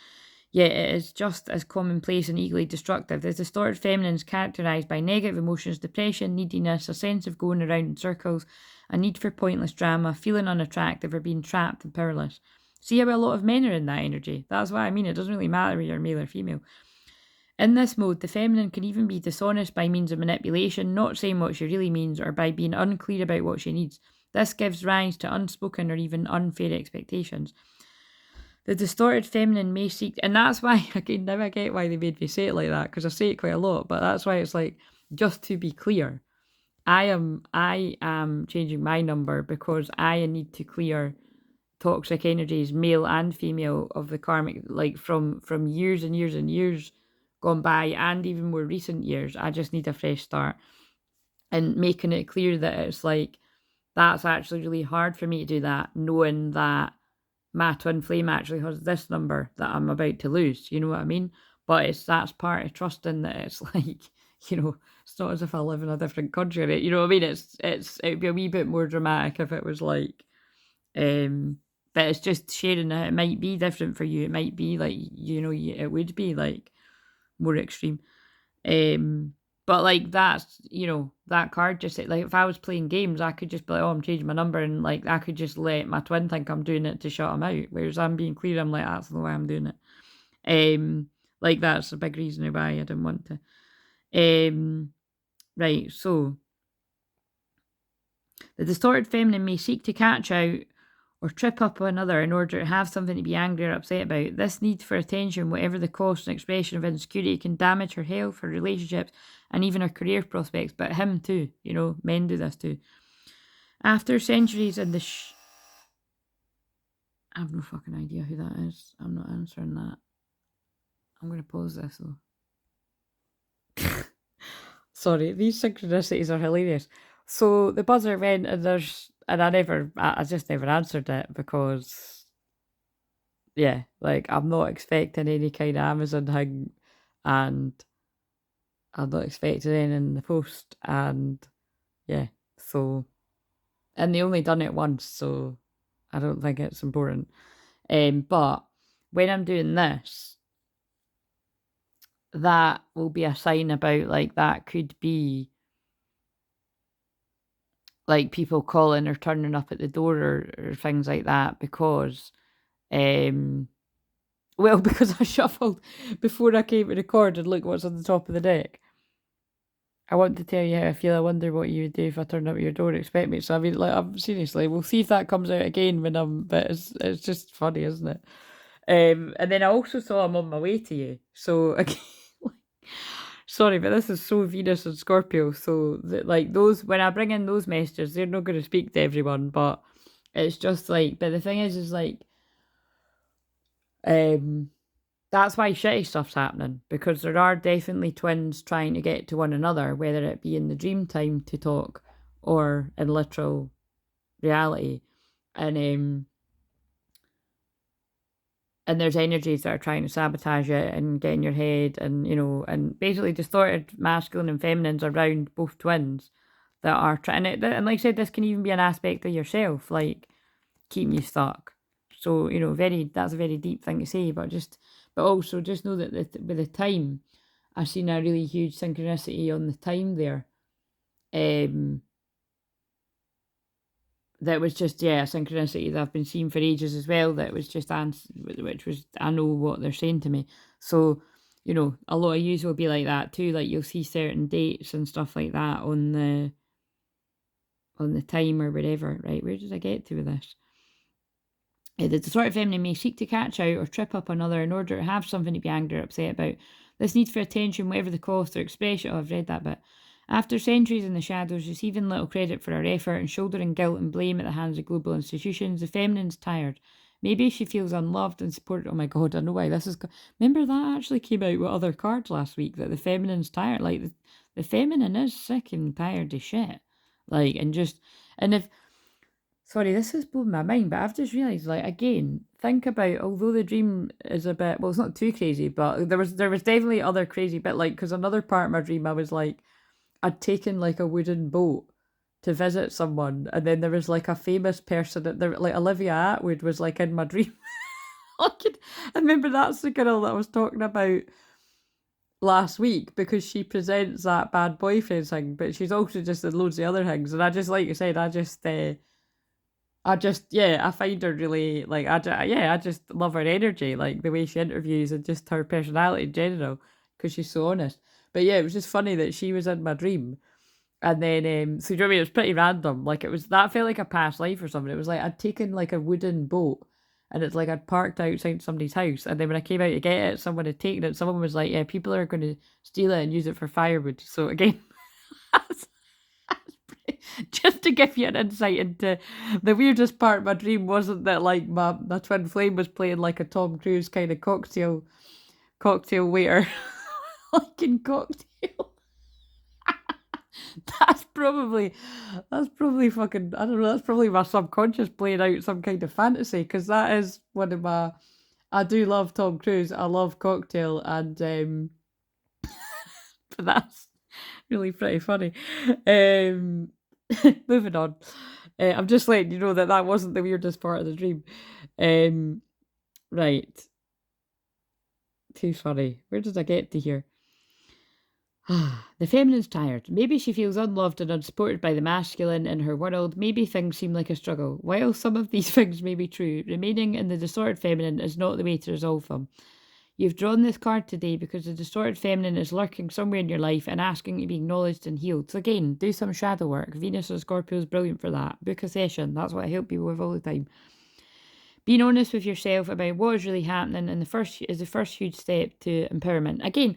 Speaker 1: yet it is just as commonplace and equally destructive. The distorted feminine is characterised by negative emotions, depression, neediness, a sense of going around in circles, a need for pointless drama, feeling unattractive or being trapped and powerless. See how a lot of men are in that energy? That's what I mean. It doesn't really matter whether you're male or female. In this mode, the feminine can even be dishonest by means of manipulation, not saying what she really means, or by being unclear about what she needs. This gives rise to unspoken or even unfair expectations. The distorted feminine may seek, and that's why, again, now I get why they made me say it like that, because I say it quite a lot, but that's why it's like, just to be clear, I am changing my number because I need to clear toxic energies, male and female, of the karmic, like from years and years and years gone by, and even more recent years. I just need a fresh start, and making it clear that it's like, that's actually really hard for me to do that, knowing that my twin flame actually has this number that I'm about to lose. You know what I mean? But that's part of trusting that it's like, it's not as if I live in a different country, right? You know what I mean? It'd be a wee bit more dramatic if it was like, but it's just sharing that it might be different for you. It might be like, it would be like more extreme. But like that's, that card just, like if I was playing games, I could just be like, oh, I'm changing my number, and like I could just let my twin think I'm doing it to shut him out. Whereas I'm being clear, I'm like, that's the way I'm doing it. Like that's a big reason why I didn't want to. Right, so the distorted feminine may seek to catch out or trip up another in order to have something to be angry or upset about. This need for attention, whatever the cost and expression of insecurity, can damage her health, her relationships, and even her career prospects. But him too, men do this too. After centuries in the I have no fucking idea who that is. I'm not answering that. I'm going to pause this though. Sorry, these synchronicities are hilarious. So the buzzer went, and I just never answered it because, yeah, like I'm not expecting any kind of Amazon thing, and I'm not expecting any in the post, and yeah, so, and they only done it once, so I don't think it's important. But when I'm doing this, that will be a sign about, like, that could be like people calling or turning up at the door, or things like that, because because I shuffled before I came to record, and look what's on the top of the deck. I want to tell you how I feel. I wonder what you would do if I turned up at your door and expect me. So I mean, like, I'm seriously, we'll see if that comes out again when I'm. But it's just funny, isn't it? And then I also saw I'm on my way to you. So again, sorry, but this is so Venus and Scorpio. So that, like, those, when I bring in those messages, they're not going to speak to everyone. But it's just like, but the thing is like, um, that's why shitty stuff's happening, because there are definitely twins trying to get to one another, whether it be in the dream time to talk or in literal reality. And there's energies that are trying to sabotage it and get in your head, and and basically distorted masculine and feminines around both twins that are trying it. And like I said, this can even be an aspect of yourself, like keeping you stuck. So that's a very deep thing to say, but also just know that with the time, I've seen a really huge synchronicity on the time there. That was just, a synchronicity that I've been seeing for ages as well. That was just which was, I know what they're saying to me. So a lot of yous will be like that too. Like, you'll see certain dates and stuff like that on the time or whatever. Right, where did I get to with this? The distorted feminine may seek to catch out or trip up another in order to have something to be angry or upset about. This need for attention, whatever the cost or expression. Oh, I've read that bit. After centuries in the shadows, receiving little credit for her effort and shouldering guilt and blame at the hands of global institutions, the feminine's tired. Maybe she feels unloved and supported. Oh my god, I know why this is. Remember that actually came out with other cards last week, that the feminine's tired. Like, the feminine is sick and tired of shit. Like, and if. Sorry, this has blown my mind, but I've just realised, like, again, think about, although the dream is a bit, well, it's not too crazy, but there was definitely other crazy bit, like, because another part of my dream, I was like, I'd taken like a wooden boat to visit someone, and then there was like a famous person that there, like Olivia Atwood was like in my dream. I remember that's the girl that I was talking about last week, because she presents that bad boyfriend thing, but she's also just in loads of other things. And I just, like you said, I find her really, like, I just love her energy, like the way she interviews and just her personality in general, because she's so honest. But yeah, it was just funny that she was in my dream. And then, so you know what I mean? It was pretty random. Like, that felt like a past life or something. It was like I'd taken like a wooden boat, and it's like I'd parked outside somebody's house. And then when I came out to get it, someone had taken it. Someone was like, yeah, people are going to steal it and use it for firewood. So again, just to give you an insight into the weirdest part of my dream, wasn't that like my twin flame was playing like a Tom Cruise kind of cocktail waiter, like in Cocktail. That's probably fucking, I don't know, that's probably my subconscious playing out some kind of fantasy, because that is one of my, I do love Tom Cruise, I love Cocktail, and but that's really pretty funny. Um Moving on. I'm just letting you know that that wasn't the weirdest part of the dream. Right. Too funny. Where did I get to here? The feminine's tired. Maybe she feels unloved and unsupported by the masculine in her world. Maybe things seem like a struggle. While some of these things may be true, remaining in the distorted feminine is not the way to resolve them. You've drawn this card today because the distorted feminine is lurking somewhere in your life and asking to be acknowledged and healed. So again, do some shadow work. Venus and Scorpio is brilliant for that. Book a session. That's what I help people with all the time. Being honest with yourself about what is really happening and the first huge step to empowerment. Again,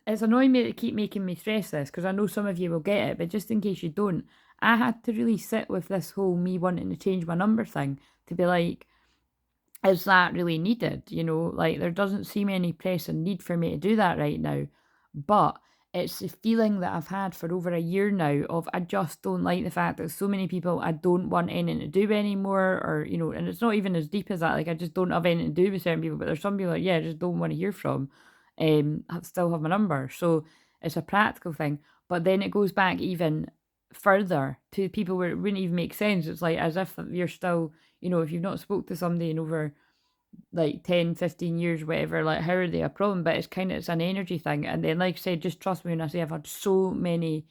Speaker 1: it's annoying me to keep making me stress this, because I know some of you will get it, but just in case you don't, I had to really sit with this whole me wanting to change my number thing, to be like, is that really needed? Like, there doesn't seem any pressing need for me to do that right now. But it's the feeling that I've had for over a year now of, I just don't like the fact that so many people I don't want anything to do anymore, or, and it's not even as deep as that. Like, I just don't have anything to do with certain people, but there's some people like, yeah, I just don't want to hear from, still have my number. So it's a practical thing. But then it goes back even further to people where it wouldn't even make sense. It's like as if you're still, if you've not spoke to somebody in over like 10, 15 years, whatever, like, how are they a problem? But it's an energy thing. And then, like I said, just trust me when I say I've had so many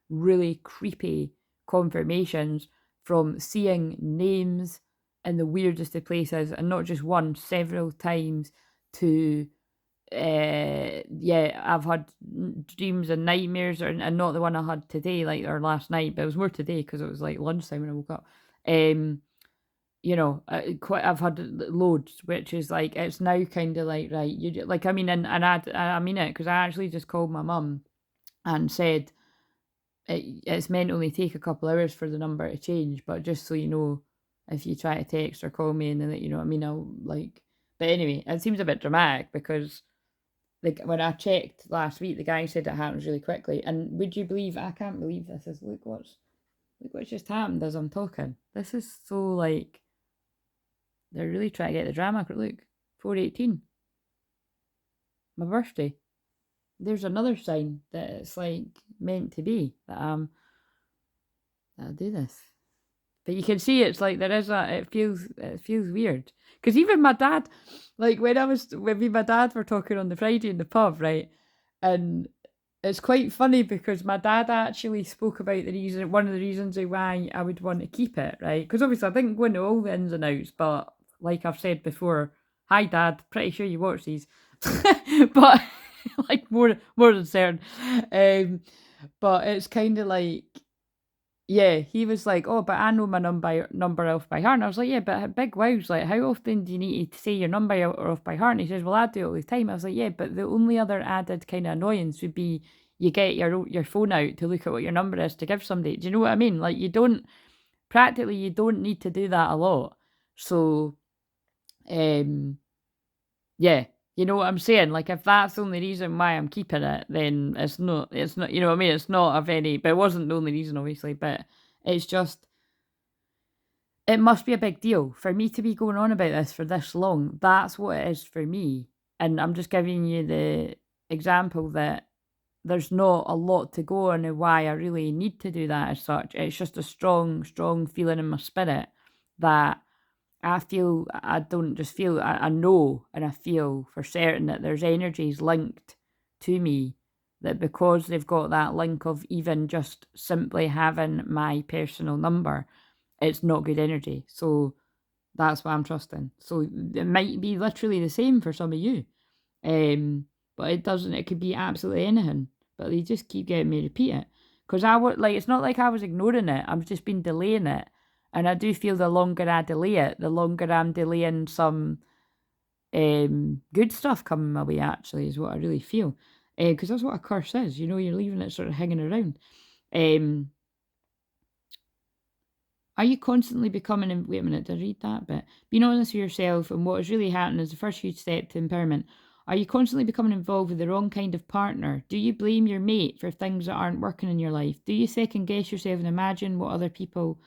Speaker 1: really creepy confirmations from seeing names in the weirdest of places, and not just one, several times, to yeah, I've had dreams and nightmares, and not the one I had today, like, or last night, but it was more today because it was like lunchtime when I woke up. You know, I've had loads, which is like, it's now kind of like, right, like, I mean, and I mean it, because I actually just called my mum and said, it's meant to only take a couple hours for the number to change, but just so you know, if you try to text or call me, and then, you know what I mean, I'll like, but anyway, it seems a bit dramatic because, like, when I checked last week, the guy said it happens really quickly. And would you believe, I can't believe this is, look what's just happened as I'm talking. This is so, like, they're really trying to get the drama. Look, 418. My birthday. There's another sign that it's like meant to be that I'll do this. But you can see it's like there is it feels weird. Because even my dad, like when me and my dad were talking on the Friday in the pub, right? And it's quite funny because my dad actually spoke about one of the reasons why I would want to keep it, right? Because obviously I didn't go into all the ins and outs, but like I've said before, hi Dad, pretty sure you watch these. But like more than certain. But it's kind of like, yeah, he was like, oh, but I know my number off by heart. And I was like, yeah, but big wows, like, how often do you need to say your number off by heart? And he says, well, I do it all the time. I was like, yeah, but the only other added kind of annoyance would be you get your phone out to look at what your number is to give somebody. Do you know what I mean? Like, you don't need to do that a lot. So, yeah, you know what I'm saying? Like, if that's the only reason why I'm keeping it, then it's not, you know what I mean? It's not of any, but it wasn't the only reason, obviously, but it's just, it must be a big deal for me to be going on about this for this long. That's what it is for me. And I'm just giving you the example that there's not a lot to go on and why I really need to do that as such. It's just a strong, strong feeling in my spirit that I feel, I don't just feel, I know and I feel for certain that there's energies linked to me, that because they've got that link of even just simply having my personal number, it's not good energy. So that's why I'm trusting. So it might be literally the same for some of you. But it could be absolutely anything. But they just keep getting me to repeat it. Because it's not like I was ignoring it. I've just been delaying it. And I do feel the longer I delay it, the longer I'm delaying some good stuff coming my way, actually, is what I really feel. Because that's what a curse is. You know, you're leaving it sort of hanging around. Are you constantly becoming, wait a minute, did I read that bit? Being honest with yourself and what is really happening is the first huge step to empowerment. Are you constantly becoming involved with the wrong kind of partner? Do you blame your mate for things that aren't working in your life? Do you second guess yourself and imagine what other people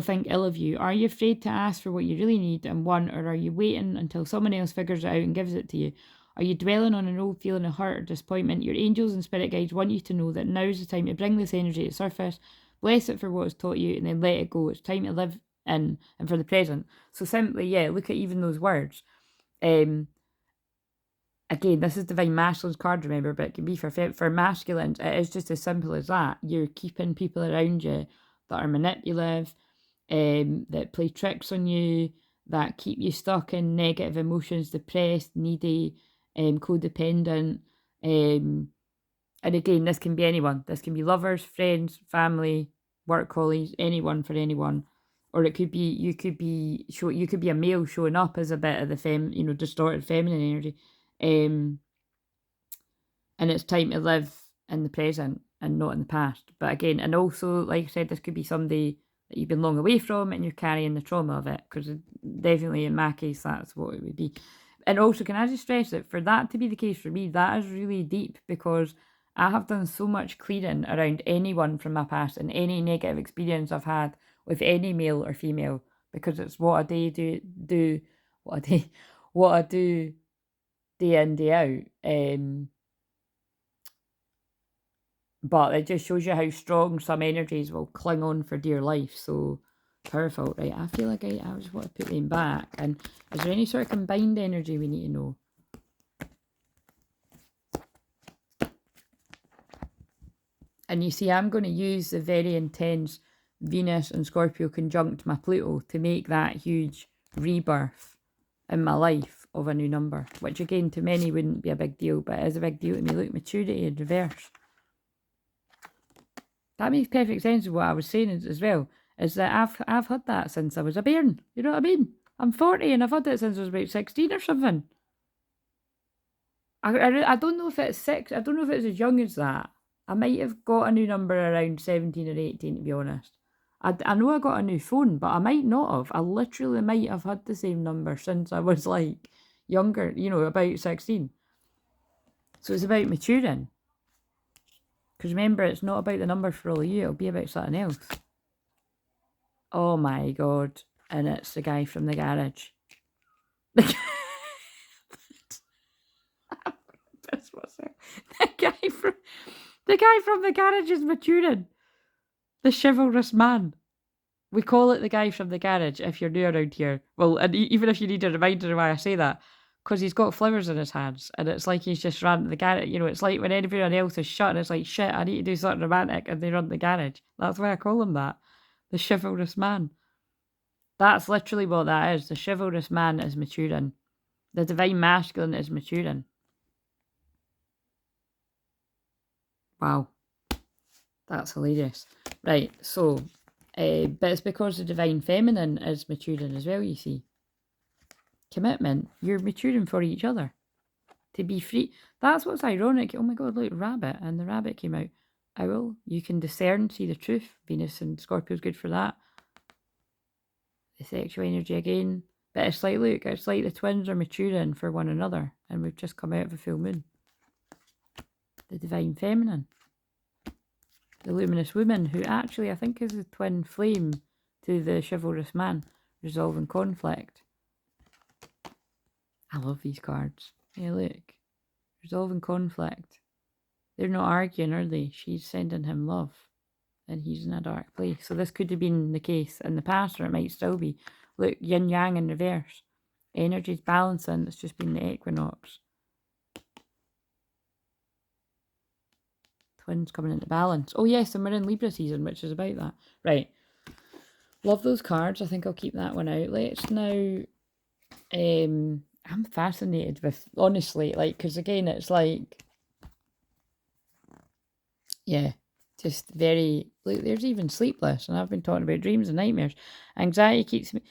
Speaker 1: think ill of you? Are you afraid to ask for what you really need and want, or are you waiting until someone else figures it out and gives it to you? Are you dwelling on an old feeling of hurt or disappointment? Your angels and spirit guides want you to know that now's the time to bring this energy to the surface, bless it for what it's taught you, and then let it go. It's time to live in and for the present. So simply, yeah, look at even those words. Again, this is Divine Masculine's card, remember, but it can be for masculines. It is just as simple as that. You're keeping people around you that are manipulative, that play tricks on you, that keep you stuck in negative emotions, depressed, needy, codependent. And again, this can be anyone. This can be lovers, friends, family, work colleagues, anyone for anyone. Or it could be, you could be a male showing up as a bit of the distorted feminine energy. And it's time to live in the present and not in the past. But again, and also, like I said, this could be somebody that you've been long away from and you're carrying the trauma of it, because definitely in my case, that's what it would be. And also, can I just stress that for that to be the case for me, that is really deep, because I have done so much clearing around anyone from my past and any negative experience I've had with any male or female, because it's what I do day in, day out. But it just shows you how strong some energies will cling on for dear life. So powerful, right? I feel like I just want to put them back. And is there any sort of combined energy we need to know? And you see, I'm going to use the very intense Venus and Scorpio conjunct my Pluto to make that huge rebirth in my life of a new number, which again to many wouldn't be a big deal, but it is a big deal to me. Look, maturity in reverse. That makes perfect sense of what I was saying as well, is that I've had that since I was a bairn. You know what I mean? I'm 40 and I've had it since I was about 16 or something. I don't know if it's 6. I don't know if it's as young as that. I might have got a new number around 17 or 18, to be honest. I know I got a new phone, but I might not have. I literally might have had the same number since I was like younger, you know, about 16. So it's about maturing. Because remember, it's not about the numbers for all of you, it'll be about something else. Oh my god. And it's the guy from the garage. The guy from the garage is maturing. The chivalrous man. We call it the guy from the garage if you're new around here. Well, and even if you need a reminder of why I say that, because he's got flowers in his hands, and it's like he's just ran to the garage. You know, it's like when everyone else is shut, and it's like, shit, I need to do something romantic, and they run to the garage. That's why I call him that. The chivalrous man. That's literally what that is. The chivalrous man is maturing. The divine masculine is maturing. Wow. That's hilarious. Right, so, but it's because the divine feminine is maturing as well, you see. Commitment. You're maturing for each other. To be free. That's what's ironic. Oh my god, look, rabbit. And the rabbit came out. Owl. You can discern, see the truth. Venus and Scorpio's good for that. The sexual energy again. But it's like, look, it's like the twins are maturing for one another. And we've just come out of a full moon. The divine feminine. The luminous woman, who actually I think is the twin flame to the chivalrous man. Resolving conflict. I love these cards. Yeah, look. Resolving conflict. They're not arguing, are they? She's sending him love. And he's in a dark place. So this could have been the case in the past, or it might still be. Look, yin-yang in reverse. Energy's balancing. It's just been the equinox. Twins coming into balance. Oh yes, and we're in Libra season, which is about that. Right. Love those cards. I think I'll keep that one out. Let's now... I'm fascinated with, honestly, like, because again, it's like... Yeah, just very... Look, there's even sleepless, and I've been talking about dreams and nightmares. Anxiety keeps me...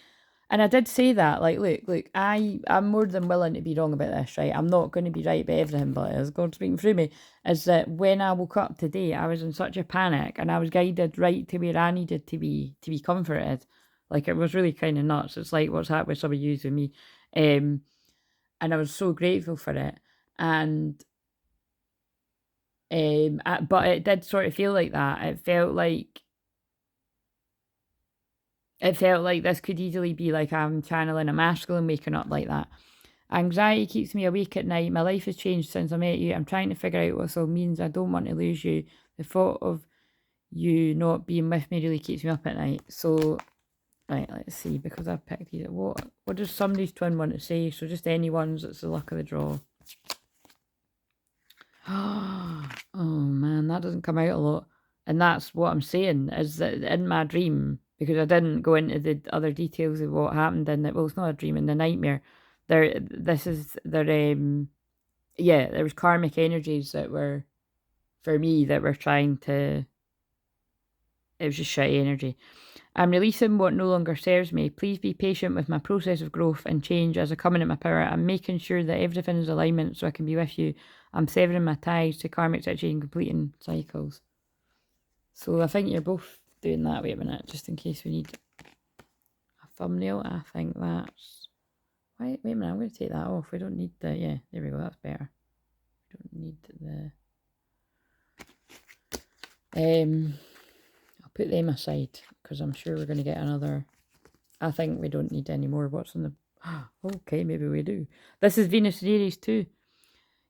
Speaker 1: And I did say that, like, look, I'm more than willing to be wrong about this, right? I'm not going to be right about everything, but as God speaking through me, is that when I woke up today, I was in such a panic, and I was guided right to where I needed to be comforted. Like, it was really kind of nuts. It's like what's happened with some of you and me. And I was so grateful for it. And, but it did sort of feel like that. It felt like this could easily be like I'm channeling a masculine waking up like that. Anxiety keeps me awake at night. My life has changed since I met you. I'm trying to figure out what this all means. I don't want to lose you. The thought of you not being with me really keeps me up at night. So, right, let's see, because I've picked these. What does somebody's twin want to say? So just any ones, it's the luck of the draw. Oh man, that doesn't come out a lot. And that's what I'm saying, is that in my dream, because I didn't go into the other details of what happened in it. Well, it's not a dream, in the nightmare. There was karmic energies that were, for me, that were trying to, it was just shitty energy. I'm releasing what no longer serves me. Please be patient with my process of growth and change as I come into my power. I'm making sure that everything is alignment so I can be with you. I'm severing my ties to karmic situation, completing cycles. So I think you're both doing that. Wait a minute, just in case we need a thumbnail. I think that's... Wait a minute, I'm going to take that off. We don't need the... Yeah, there we go, that's better. We don't need the... I'll put them aside, because I'm sure we're going to get another... I think we don't need any more. What's on the... Okay, maybe we do. This is Venus and Aries too.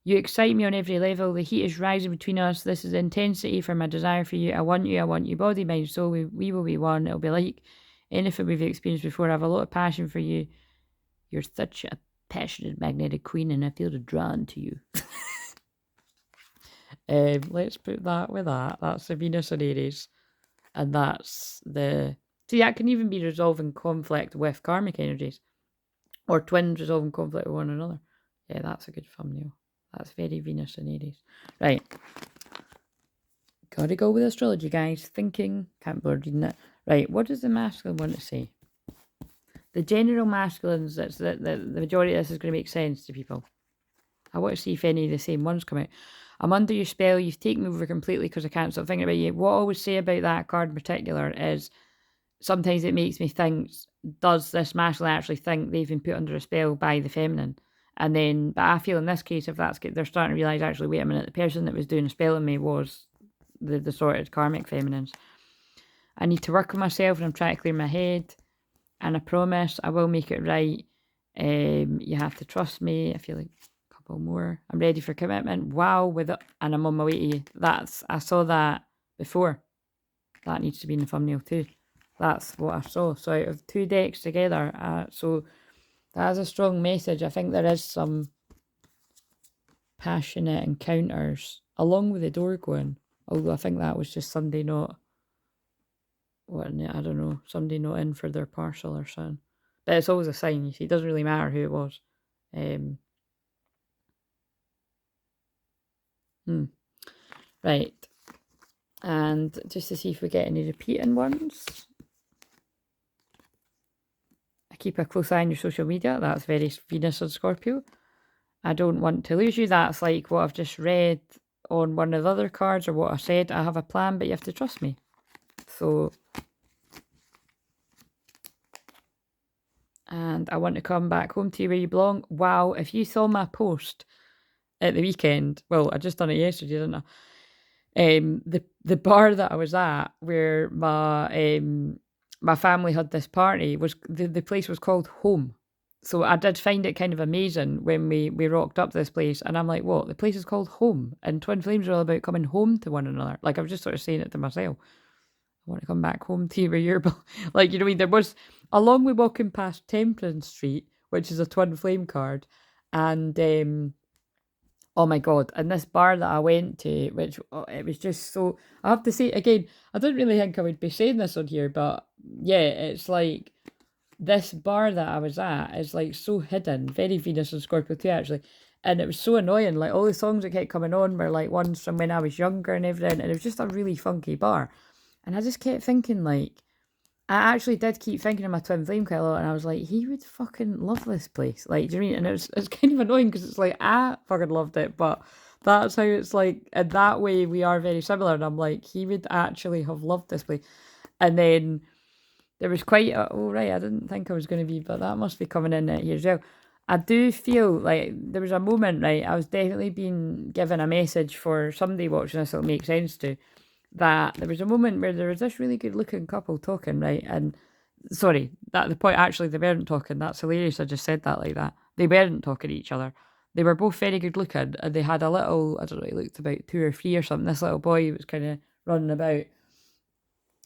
Speaker 1: You excite me on every level. The heat is rising between us. This is intensity for my desire for you. I want you, body, mind, soul. We will be one. It'll be like anything we've experienced before. I have a lot of passion for you. You're such a passionate, magnetic queen, and I feel drawn to you. Let's put that with that. That's the Venus and Aries. And that's the... See, that can even be resolving conflict with karmic energies. Or twins resolving conflict with one another. Yeah, that's a good thumbnail. That's very Venus and Aries. Right. Gotta go with astrology, guys. Thinking. Can't bother reading it. Right, what does the masculine want to say? The general masculines, that's the majority of this is going to make sense to people. I want to see if any of the same ones come out. I'm under your spell. You've taken me over completely because I can't stop thinking about you. What I always say about that card in particular is sometimes it makes me think, does this masculine actually think they've been put under a spell by the feminine? And then, but I feel in this case, if that's, they're starting to realise, actually, wait a minute, the person that was doing a spell on me was the distorted karmic feminines. I need to work on myself and I'm trying to clear my head. And I promise I will make it right. You have to trust me. I feel like a couple more. I'm ready for commitment. Wow, with it, and I'm on my way to you. I saw that before. That needs to be in the thumbnail too. That's what I saw. So out of 2 decks together, so that is a strong message. I think there is some passionate encounters along with the door going. Although I think that was just somebody not. I don't know, somebody not in for their parcel or something. But it's always a sign, you see. It doesn't really matter who it was. Right. And just to see if we get any repeating ones. I keep a close eye on your social media. That's very Venus and Scorpio. I don't want to lose you. That's like what I've just read on one of the other cards, or what I said. I have a plan, but you have to trust me. So... and I want to come back home to you where you belong. Wow, if you saw my post at the weekend, well, I just done it yesterday, didn't I? The bar that I was at, where my family had this party, was the place was called Home. So I did find it kind of amazing when we rocked up this place, and I'm like, what? The place is called Home, and Twinflames are all about coming home to one another. Like, I was just sort of saying it to myself. I want to come back home to you where you're, like, you know what I mean? There was, along with walking past Temperance Street, which is a twin flame card, and oh my god, and this bar that I went to, which it was just so, I have to say again, I didn't really think I would be saying this on here, but yeah, it's like this bar that I was at is like so hidden, very Venus and Scorpio too actually, and it was so annoying. Like, all the songs that kept coming on were like ones from when I was younger and everything, and it was just a really funky bar. And I just kept thinking, like, I actually did keep thinking of my twin flame quite a lot, and I was like, he would fucking love this place. Like, do you know what I mean? And it's kind of annoying because it's like, I fucking loved it, but that's how it's like, in that way we are very similar. And I'm like, he would actually have loved this place. And then there was quite a, oh right, I didn't think I was going to be, but that must be coming in here as well. I do feel like there was a moment, right, I was definitely being given a message for somebody watching this that'll make sense to, that there was a moment where there was this really good looking couple talking, right? And sorry, that the point, actually they weren't talking. That's hilarious. I just said that like that. They weren't talking to each other. They were both very good looking, and they had a little, I don't know, he looked about 2 or 3 or something. This little boy was kind of running about,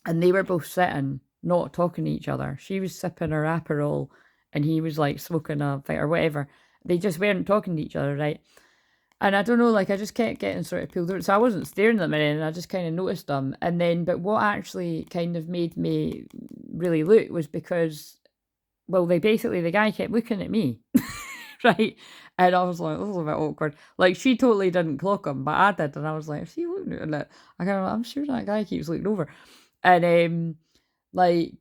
Speaker 1: and they were both sitting, not talking to each other. She was sipping her Aperol, and he was like smoking a thing or whatever. They just weren't talking to each other, right? And I don't know, like, I just kept getting sort of pulled out. So I wasn't staring at them or anything, I just kind of noticed them. And then, but what actually kind of made me really look was because, well, the guy kept looking at me, right? And I was like, this is a bit awkward. Like, she totally didn't clock him, but I did. And I was like, is he looking at it? I'm sure that guy keeps looking over. And, like,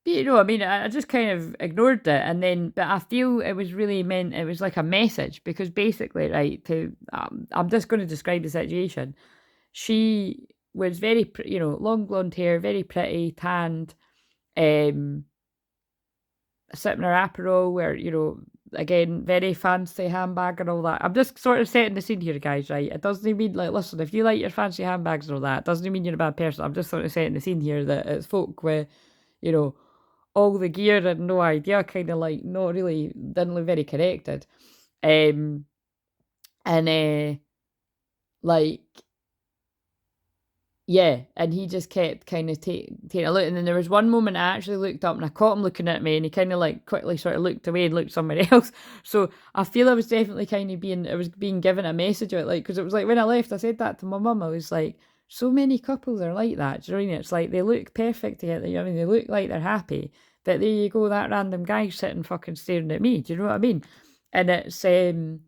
Speaker 1: you know, I mean, I just kind of ignored it, and then, but I feel it was really meant, it was like a message, because basically, right, I'm just going to describe the situation. She was very, you know, long blonde hair, very pretty, tanned, sipping her Aperol, where, you know, again, very fancy handbag and all that. I'm just sort of setting the scene here, guys, right? It doesn't mean, like, listen, if you like your fancy handbags and all that, it doesn't mean you're a bad person. I'm just sort of setting the scene here that it's folk with, you know, all the gear and no idea, kind of like not really, didn't look very connected. Like, yeah, and he just kept kind of taking a look. And then there was one moment I actually looked up and I caught him looking at me, and he kind of like quickly sort of looked away and looked somewhere else. So I feel I was definitely kind of being given a message out, like, because it was like when I left, I said that to my mum. I was like, so many couples are like that. Do you know what I mean? It's like they look perfect together. You know what I mean? They look like they're happy, But there you go, that random guy sitting fucking staring at me. Do you know what I mean? And it's, you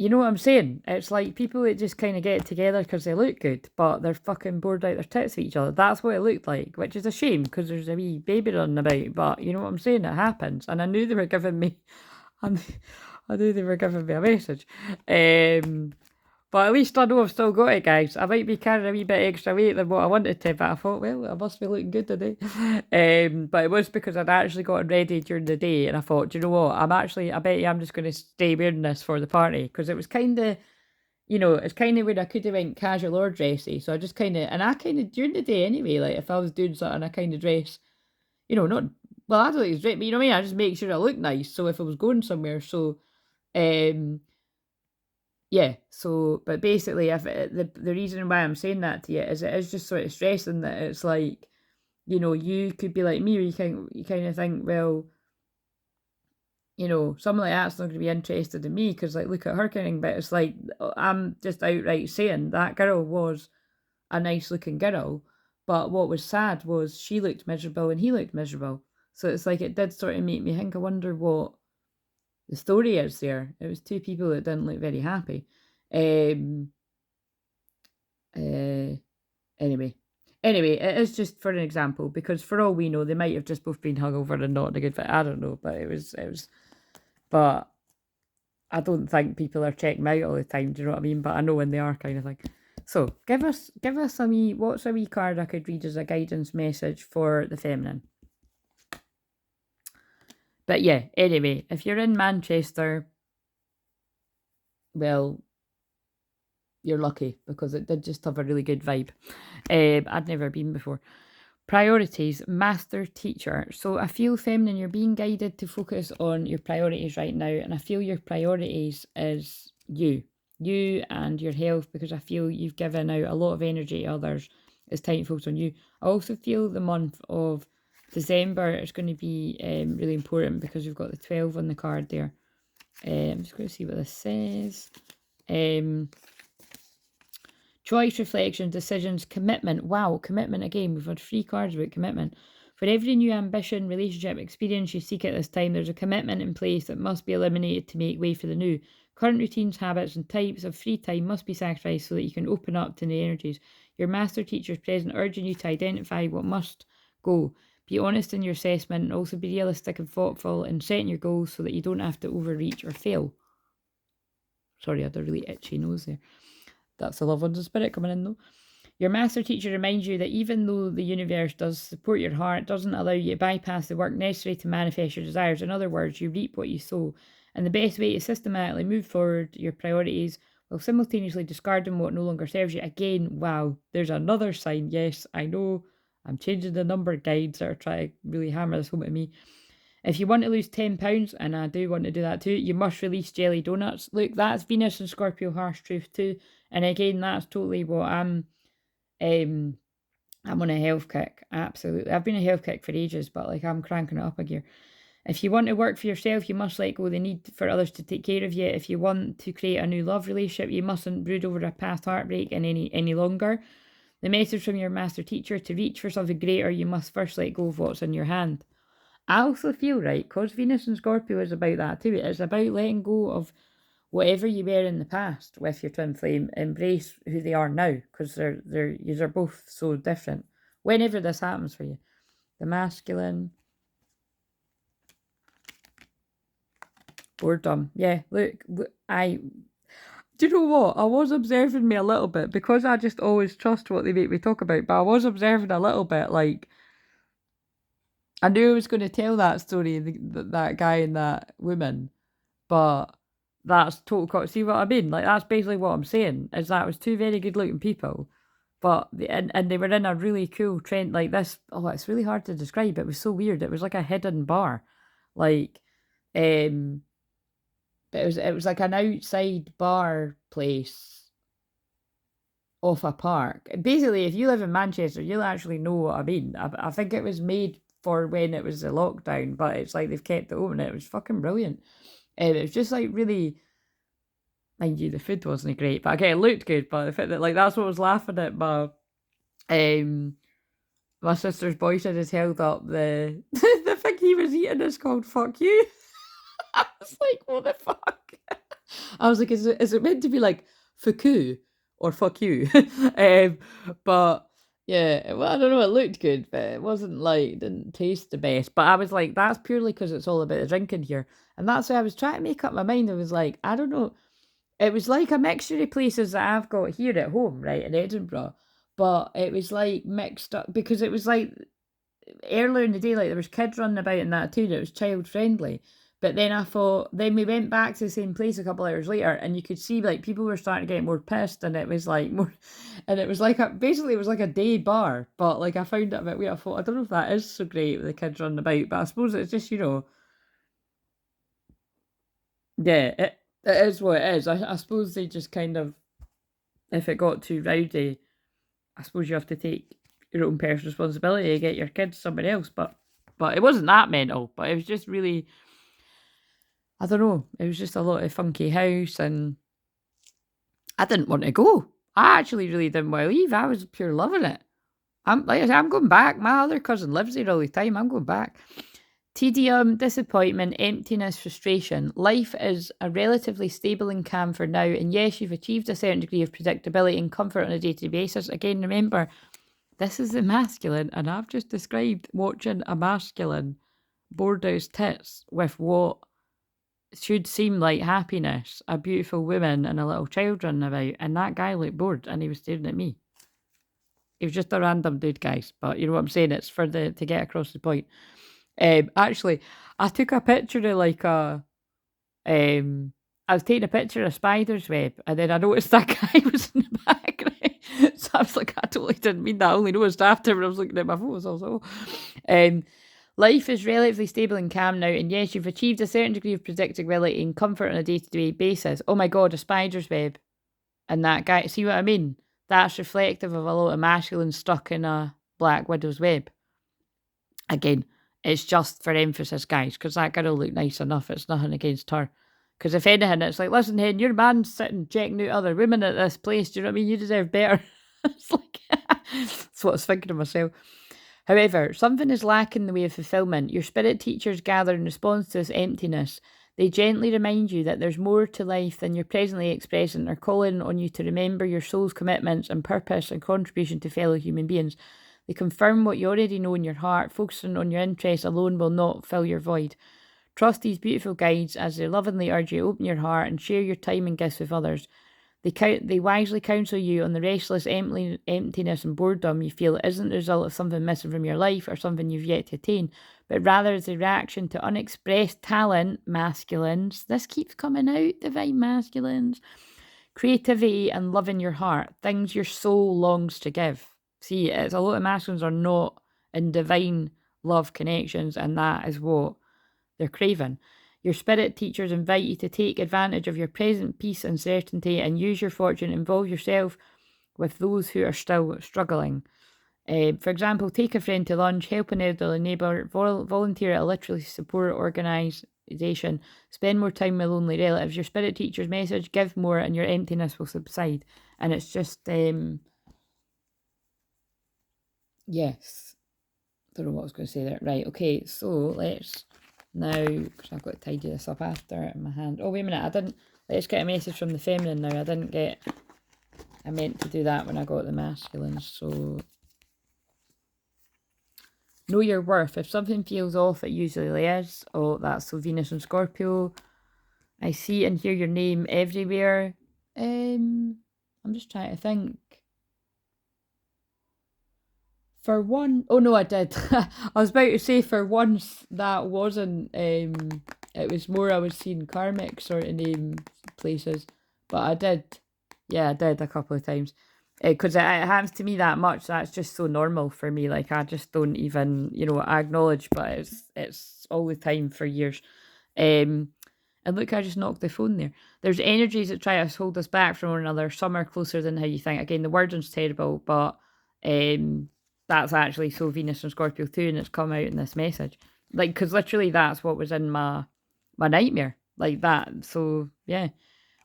Speaker 1: know what I'm saying? It's like people that just kind of get together because they look good, but they're fucking bored out their tits with each other. That's what it looked like, which is a shame because there's a wee baby running about. But you know what I'm saying? It happens. And I knew they were giving me, I knew they were giving me a message. But at least I know I've still got it, guys. I might be carrying a wee bit extra weight than what I wanted to, but I thought, well, I must be looking good today. But it was because I'd actually gotten ready during the day, and I thought, do you know what? I bet you I'm just going to stay wearing this for the party, because it was kind of, you know, it's kind of where I could have went casual or dressy. So I just kind of, and I kind of, during the day anyway, like if I was doing something, I kind of dress, you know, not, well, I don't think it's great, but you know what I mean? I just make sure I look nice. So if I was going somewhere, so, yeah, so, but basically, if the reason why I'm saying that to you is it is just sort of stressing that it's like, you know, you could be like me, or you kind of think, well, you know, someone like that's not going to be interested in me because, like, look at her kind of thing. But it's like, I'm just outright saying that girl was a nice looking girl, but what was sad was she looked miserable and he looked miserable. So it's like it did sort of make me think, I wonder what the story is there. It was two people that didn't look very happy. Anyway, it is just for an example, because for all we know, they might have just both been hungover and not in a good fit. I don't know, but it was, but I don't think people are checking me out all the time. Do you know what I mean? But I know when they are, kind of thing. So give us a wee, what's a wee card I could read as a guidance message for the feminine? But yeah, anyway, if you're in Manchester, well, you're lucky because it did just have a really good vibe. I'd never been before. Priorities, master teacher. So I feel, feminine, you're being guided to focus on your priorities right now. And I feel your priorities is you and your health, because I feel you've given out a lot of energy to others. It's time to focus on you. I also feel the month of December is going to be really important because we've got the 12 on the card there. I'm just going to see what this says. Choice, reflection, decisions, commitment. Wow, commitment again. We've had 3 cards about commitment. For every new ambition, relationship, experience you seek at this time, there's a commitment in place that must be eliminated to make way for the new. Current routines, habits, and types of free time must be sacrificed so that you can open up to new energies. Your master teacher is present, urging you to identify what must go. Be honest in your assessment, and also be realistic and thoughtful in setting your goals so that you don't have to overreach or fail. Sorry, I had a really itchy nose there. That's the love, wonder, spirit coming in, though. Your master teacher reminds you that even though the universe does support your heart, it doesn't allow you to bypass the work necessary to manifest your desires. In other words, you reap what you sow. And the best way to systematically move forward your priorities while simultaneously discarding what no longer serves you. Again, wow, there's another sign. Yes, I know I'm changing the number guides that are trying to really hammer this home at me. If you want to lose £10, and I do want to do that too, you must release jelly donuts. Look, that's Venus and Scorpio harsh truth too. And again, that's totally what I'm on a health kick. Absolutely. I've been a health kick for ages, but like I'm cranking it up a gear. If you want to work for yourself, you must let go of the need for others to take care of you. If you want to create a new love relationship, you mustn't brood over a past heartbreak any longer. The message from your master teacher: to reach for something greater, you must first let go of what's in your hand. I also feel, right, because Venus and Scorpio is about that too. It's about letting go of whatever you were in the past with your twin flame. Embrace who they are now, because you're both so different. Whenever this happens for you, the masculine, boredom. Yeah, look, do you know what? I was observing me a little bit, because I just always trust what they make me talk about. But I was observing a little bit, like, I knew I was going to tell that story, that guy and that woman, but that's total. See what I mean? Like, that's basically what I'm saying, is that it was two very good looking people, but and they were in a really cool trend like this. Oh, it's really hard to describe. It was so weird. It was like a hidden bar, like, but it was like an outside bar place off a park. Basically, if you live in Manchester, you'll actually know what I mean. I think it was made for when it was a lockdown, but it's like they've kept it open. It was fucking brilliant. It was just like really, mind you, the food wasn't great, but again, it looked good. But the fact that, like, that's what I was laughing at. But my sister's boyfriend has held up the the thing he was eating is called "fuck you." I was like, what the fuck? I was like, is it meant to be like "fuku" or "fuck you"? But yeah, well, I don't know. It looked good, but it wasn't like didn't taste the best. But I was like, that's purely because it's all about the drinking here, and that's why I was trying to make up my mind. I was like, I don't know. It was like a mixture of places that I've got here at home, right, in Edinburgh. But it was like mixed up because it was like earlier in the day, like there was kids running about in that too, and it was child friendly. But then I thought, then we went back to the same place a couple hours later, and you could see like people were starting to get more pissed, and it was like more, and it was like basically it was like a day bar, but like I found it a bit weird. I thought I don't know if that is so great with the kids running about, but I suppose it's just yeah, it is what it is. I suppose they just kind of, if it got too rowdy, I suppose you have to take your own personal responsibility to get your kids somewhere else. But it wasn't that mental. But it was just really, I don't know. It was just a lot of funky house, and I didn't want to go. I actually really didn't want to leave. I was pure loving it. I'm like I said, I'm going back. My other cousin lives there all the time. I'm going back. Tedium, disappointment, emptiness, frustration. Life is a relatively stable and calm for now, and yes, you've achieved a certain degree of predictability and comfort on a day-to-day basis. Again, remember, this is the masculine, and I've just described watching a masculine board out his tits with what should seem like happiness, a beautiful woman and a little child running about, and that guy looked bored, and he was staring at me. He was just a random dude, guys, but you know what I'm saying? It's for to get across the point. Actually, I took a picture of like I was taking a picture of a spider's web, and then I noticed that guy was in the back. Right? So I was like, I totally didn't mean that. I only noticed after when I was looking at my photos. Also, life is relatively stable and calm now, and yes, you've achieved a certain degree of predictability and comfort on a day-to-day basis. Oh my god, a spider's web, and that guy. See what I mean? That's reflective of a lot of masculine stuck in a black widow's web. Again, it's just for emphasis, guys, because that girl looked nice enough. It's nothing against her. Because if anything, it's like, listen, Hen, your man's sitting checking out other women at this place. Do you know what I mean? You deserve better. It's like, that's what I was thinking of myself. However, something is lacking in the way of fulfillment. Your spirit teachers gather in response to this emptiness. They gently remind you that there's more to life than you're presently expressing, or calling on you to remember your soul's commitments and purpose and contribution to fellow human beings. They confirm what you already know in your heart. Focusing on your interests alone will not fill your void. Trust these beautiful guides as they lovingly urge you to open your heart and share your time and gifts with others. They wisely counsel you on the restless emptiness and boredom you feel isn't the result of something missing from your life or something you've yet to attain, but rather is a reaction to unexpressed talent, masculines. This keeps coming out, divine masculines. Creativity and love in your heart, things your soul longs to give. See, it's a lot of masculines are not in divine love connections, and that is what they're craving. Your spirit teachers invite you to take advantage of your present peace and certainty and use your fortune to involve yourself with those who are still struggling. For example, take a friend to lunch, help an elderly neighbour, volunteer at a literary support organisation, spend more time with lonely relatives. Your spirit teacher's message: give more and your emptiness will subside. And it's just, yes. Don't know what I was going to say there. Right, okay, so let's now, because I've got to tidy this up after in my hand. Oh, wait a minute, let's get a message from the feminine now. I meant to do that when I got the masculine, so. Know your worth. If something feels off, it usually is. Oh, that's so Venus and Scorpio. I see and hear your name everywhere. I'm just trying to think. For one, oh no, I did. I was about to say for once that wasn't. It was more I was seeing Karmic sort of name places, but I did. Yeah, I did a couple of times. Because it happens to me that much. That's just so normal for me. Like I just don't even, acknowledge. But it's all the time for years. And look, I just knocked the phone there. There's energies that try to hold us back from one another. Some are closer than how you think. Again, the wording's terrible, but that's actually so Venus and Scorpio too, and it's come out in this message. Like, because literally that's what was in my nightmare. Like that. So yeah.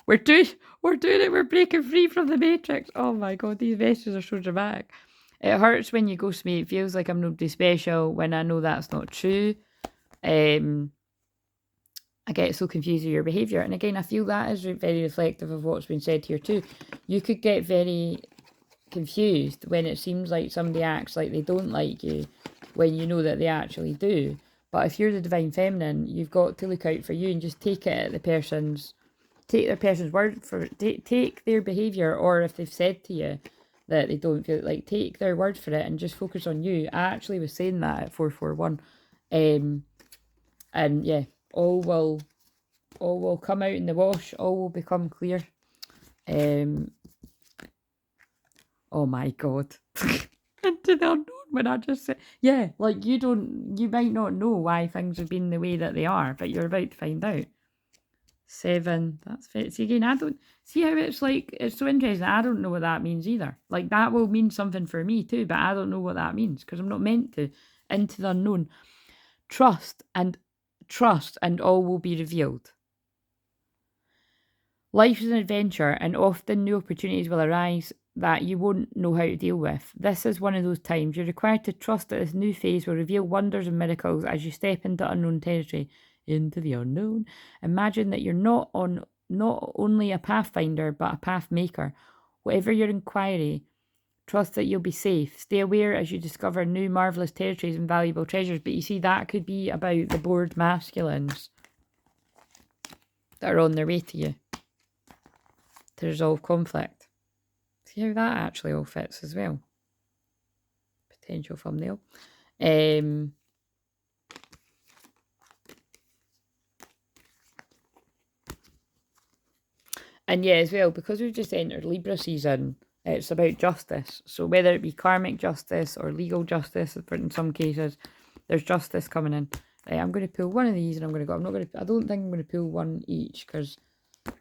Speaker 1: We're doing it. We're breaking free from the matrix. Oh my god, these messages are so dramatic. It hurts when you ghost me. It feels like I'm nobody special when I know that's not true. I get so confused with your behaviour. And again, I feel that is very reflective of what's been said here too. You could get very confused when it seems like somebody acts like they don't like you when you know that they actually do. But if you're the divine feminine, you've got to look out for you and just take it at take their person's word for it. Take their behaviour, or if they've said to you that they don't feel like, take their word for it and just focus on you. I actually was saying that at 441. And yeah, all will come out in the wash, all will become clear. Oh my god. Into the unknown when I just said, yeah, like you might not know why things have been the way that they are, but you're about to find out. 7, that's it. See, again, I don't see how it's like, it's so interesting. I don't know what that means either. Like, that will mean something for me too, but I don't know what that means because I'm not meant to. Into the unknown. Trust and all will be revealed. Life is an adventure, and often new opportunities will arise that you won't know how to deal with. This is one of those times. You're required to trust that this new phase will reveal wonders and miracles as you step into unknown territory. Into the unknown. Imagine that you're not only a pathfinder, but a path maker. Whatever your inquiry, trust that you'll be safe. Stay aware as you discover new marvellous territories and valuable treasures. But you see, that could be about the bored masculines that are on their way to you to resolve conflict. See how that actually all fits as well. Potential thumbnail. And yeah, as well, because we've just entered Libra season, it's about justice. So whether it be karmic justice or legal justice, in some cases, there's justice coming in. Right, I'm going to pull one of these and I'm going to go. I don't think I'm going to pull one each because,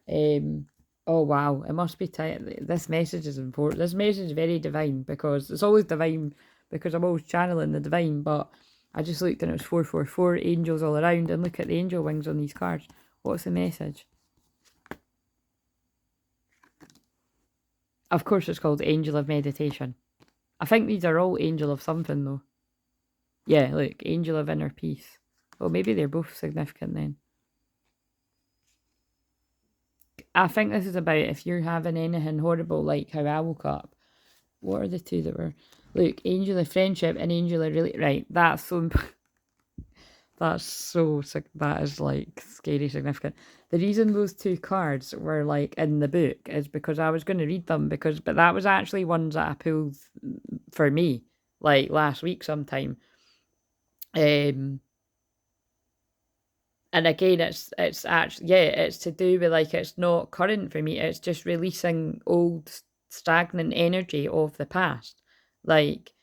Speaker 1: oh wow, it must be tight. This message is important. This message is very divine because it's always divine because I'm always channeling the divine. But I just looked and it was 444, angels all around, and look at the angel wings on these cards. What's the message? Of course, it's called Angel of Meditation. I think these are all Angel of something, though. Yeah, look, Angel of Inner Peace. Well, maybe they're both significant then. I think this is about if you're having anything horrible, like how I woke up. What are the two that were? Look, Angel of Friendship and Angel of Right, that's so... that is like scary significant. The reason those two cards were like in the book is because I was going to read them but that was actually ones that I pulled for me like last week sometime. And again, it's actually, yeah, it's to do with like, it's not current for me. It's just releasing old stagnant energy of the past. Like,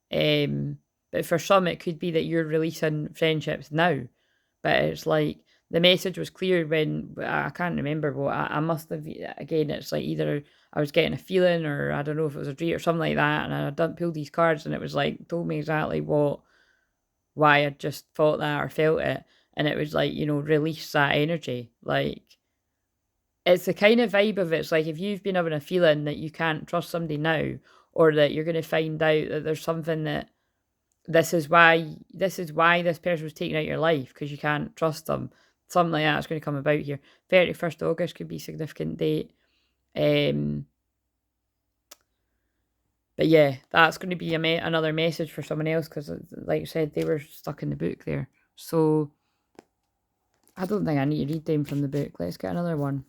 Speaker 1: but for some, it could be that you're releasing friendships now. But it's like the message was clear when I can't remember what I must have. Again, it's like either I was getting a feeling, or I don't know if it was a dream or something like that. And I didn't pull these cards, and it was like told me exactly why I just thought that or felt it, and it was like, release that energy. Like, it's the kind of vibe of it. It's like if you've been having a feeling that you can't trust somebody now, or that you're going to find out that there's something that this is why this person was taken out of your life because you can't trust them. Something like that's going to come about here. 31st August could be a significant date. But yeah, that's going to be another message for someone else because, like I said, they were stuck in the book there. So I don't think I need to read them from the book. Let's get another one.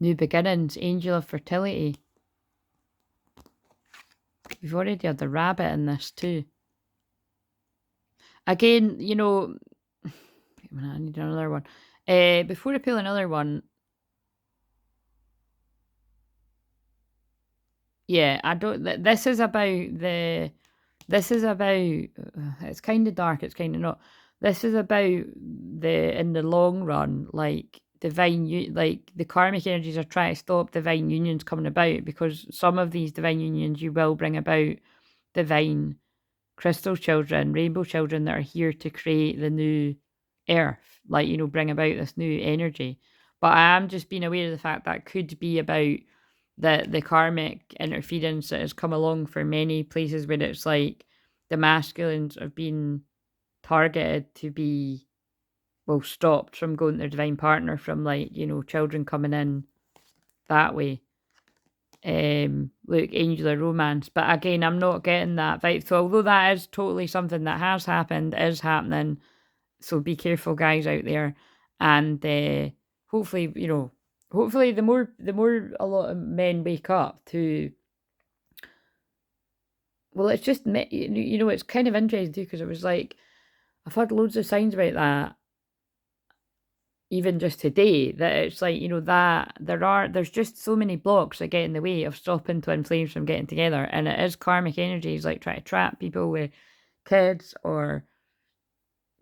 Speaker 1: New beginnings, Angel of Fertility. We've already had the rabbit in this too. Again, I need another one. Before I pull another one, yeah, I don't. This is about the. This is about. It's kind of dark. It's kind of not. This is about in the long run, like divine, like the karmic energies are trying to stop divine unions coming about, because some of these divine unions you will bring about divine crystal children, rainbow children that are here to create the new earth, like, bring about this new energy. But I am just being aware of the fact that could be about the karmic interference that has come along for many places where it's like the masculines have been targeted to be, well, stopped from going to their divine partner from, like, you know, children coming in that way. Look, angular romance. But again, I'm not getting that vibe. So although that is totally something that has happened, is happening, so be careful, guys out there. And hopefully, you know, hopefully the more a lot of men wake up to, well, it's just, you know, it's kind of interesting too, because it was like, I've heard loads of signs about that, even just today, that it's like, you know, that there's just so many blocks that get in the way of stopping twin flames from getting together. And it is karmic energies, like try to trap people with kids, or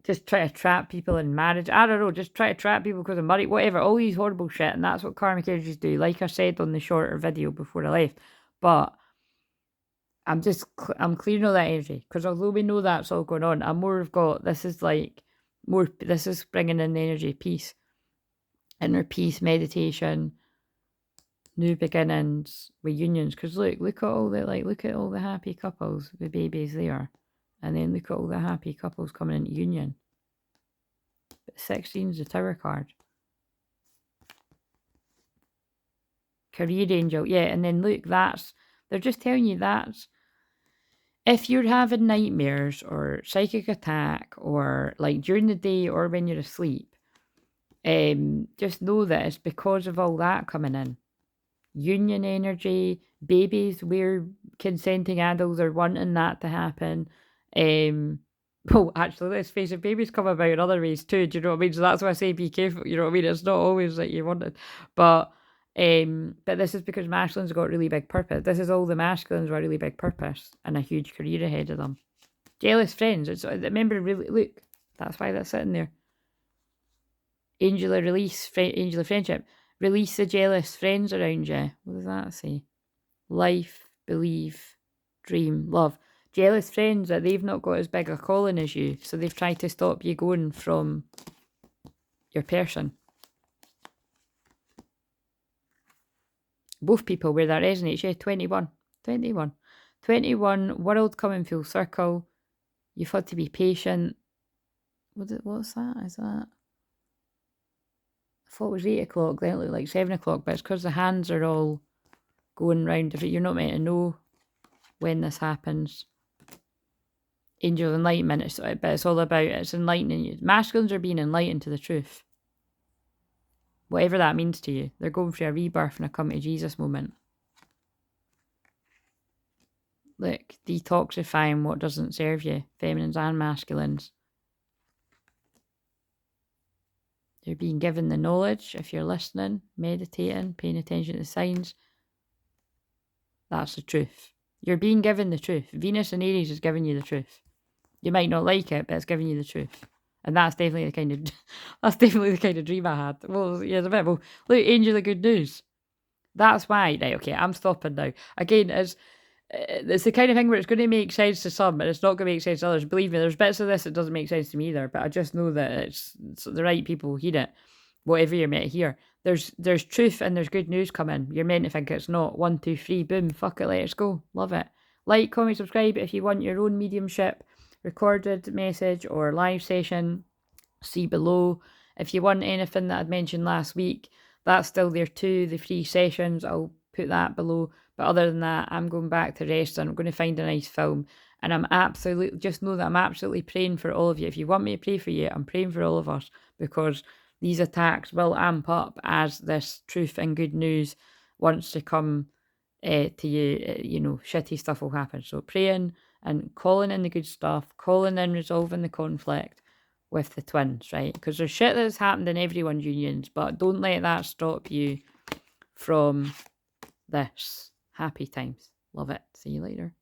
Speaker 1: just try to trap people in marriage. I don't know, just try to trap people because of money, whatever, all these horrible shit. And that's what karmic energies do, like I said on the shorter video before I left. But I'm clearing all that energy, because although we know that's all going on, I'm more of got, this is bringing in the energy of peace, inner peace, meditation, new beginnings, reunions. Because look at all the happy couples with babies there, and then look at all the happy couples coming into union. But 16 is the Tower card. Career angel, yeah, and then look, they're just telling you that's, if you're having nightmares or psychic attack, or like during the day or when you're asleep, just know that it's because of all that coming in. Union energy, babies, where consenting adults are wanting that to happen. Well, actually, let's face it, babies come about in other ways too, do you know what I mean? So that's why I say be careful, you know what I mean? It's not always like you want it. But this is because masculines got really big purpose. This is all the masculines with a really big purpose and a huge career ahead of them. Jealous friends. Remember, really, look, that's why that's sitting there. Angular release, angular friendship. Release the jealous friends around you. What does that say? Life, believe, dream, love. Jealous friends that they've not got as big a calling as you, so they've tried to stop you going from your person. Both people where that resonates, yeah, 21. 21, world coming full circle. You've had to be patient. What's that? Is that? I thought it was 8 o'clock, then it looked like 7 o'clock, but it's because the hands are all going round. You're not meant to know when this happens. Angel of enlightenment, but it's all about, it's enlightening you. Masculines are being enlightened to the truth. Whatever that means to you. They're going through a rebirth and a come to Jesus moment. Look, detoxifying what doesn't serve you. Feminines and masculines. You're being given the knowledge. If you're listening, meditating, paying attention to the signs, that's the truth. You're being given the truth. Venus and Aries is giving you the truth. You might not like it, but it's giving you the truth. And that's definitely the kind of dream I had. Well, yeah, it's a bit. Well, look, angel of good news. That's why. Right, okay, I'm stopping now. Again, it's the kind of thing where it's going to make sense to some, and it's not going to make sense to others. Believe me, there's bits of this that doesn't make sense to me either, but I just know that it's the right people who hear it. Whatever you're meant to hear. There's truth and there's good news coming. You're meant to think it's not. 1, 2, 3, boom, fuck it, let's go. Love it. Like, comment, subscribe if you want your own mediumship, recorded message or live session. See below. If you want anything that I'd mentioned last week, that's still there too. The free sessions, I'll put that below. But other than that, I'm going back to rest and I'm going to find a nice film. And I'm absolutely, just know that I'm absolutely praying for all of you. If you want me to pray for you, I'm praying for all of us, because these attacks will amp up as this truth and good news wants to come to you. You know, shitty stuff will happen. So praying and calling in the good stuff, calling in resolving the conflict with the twins, right? Because there's shit that's happened in everyone's unions, but don't let that stop you from this. Happy times. Love it. See you later.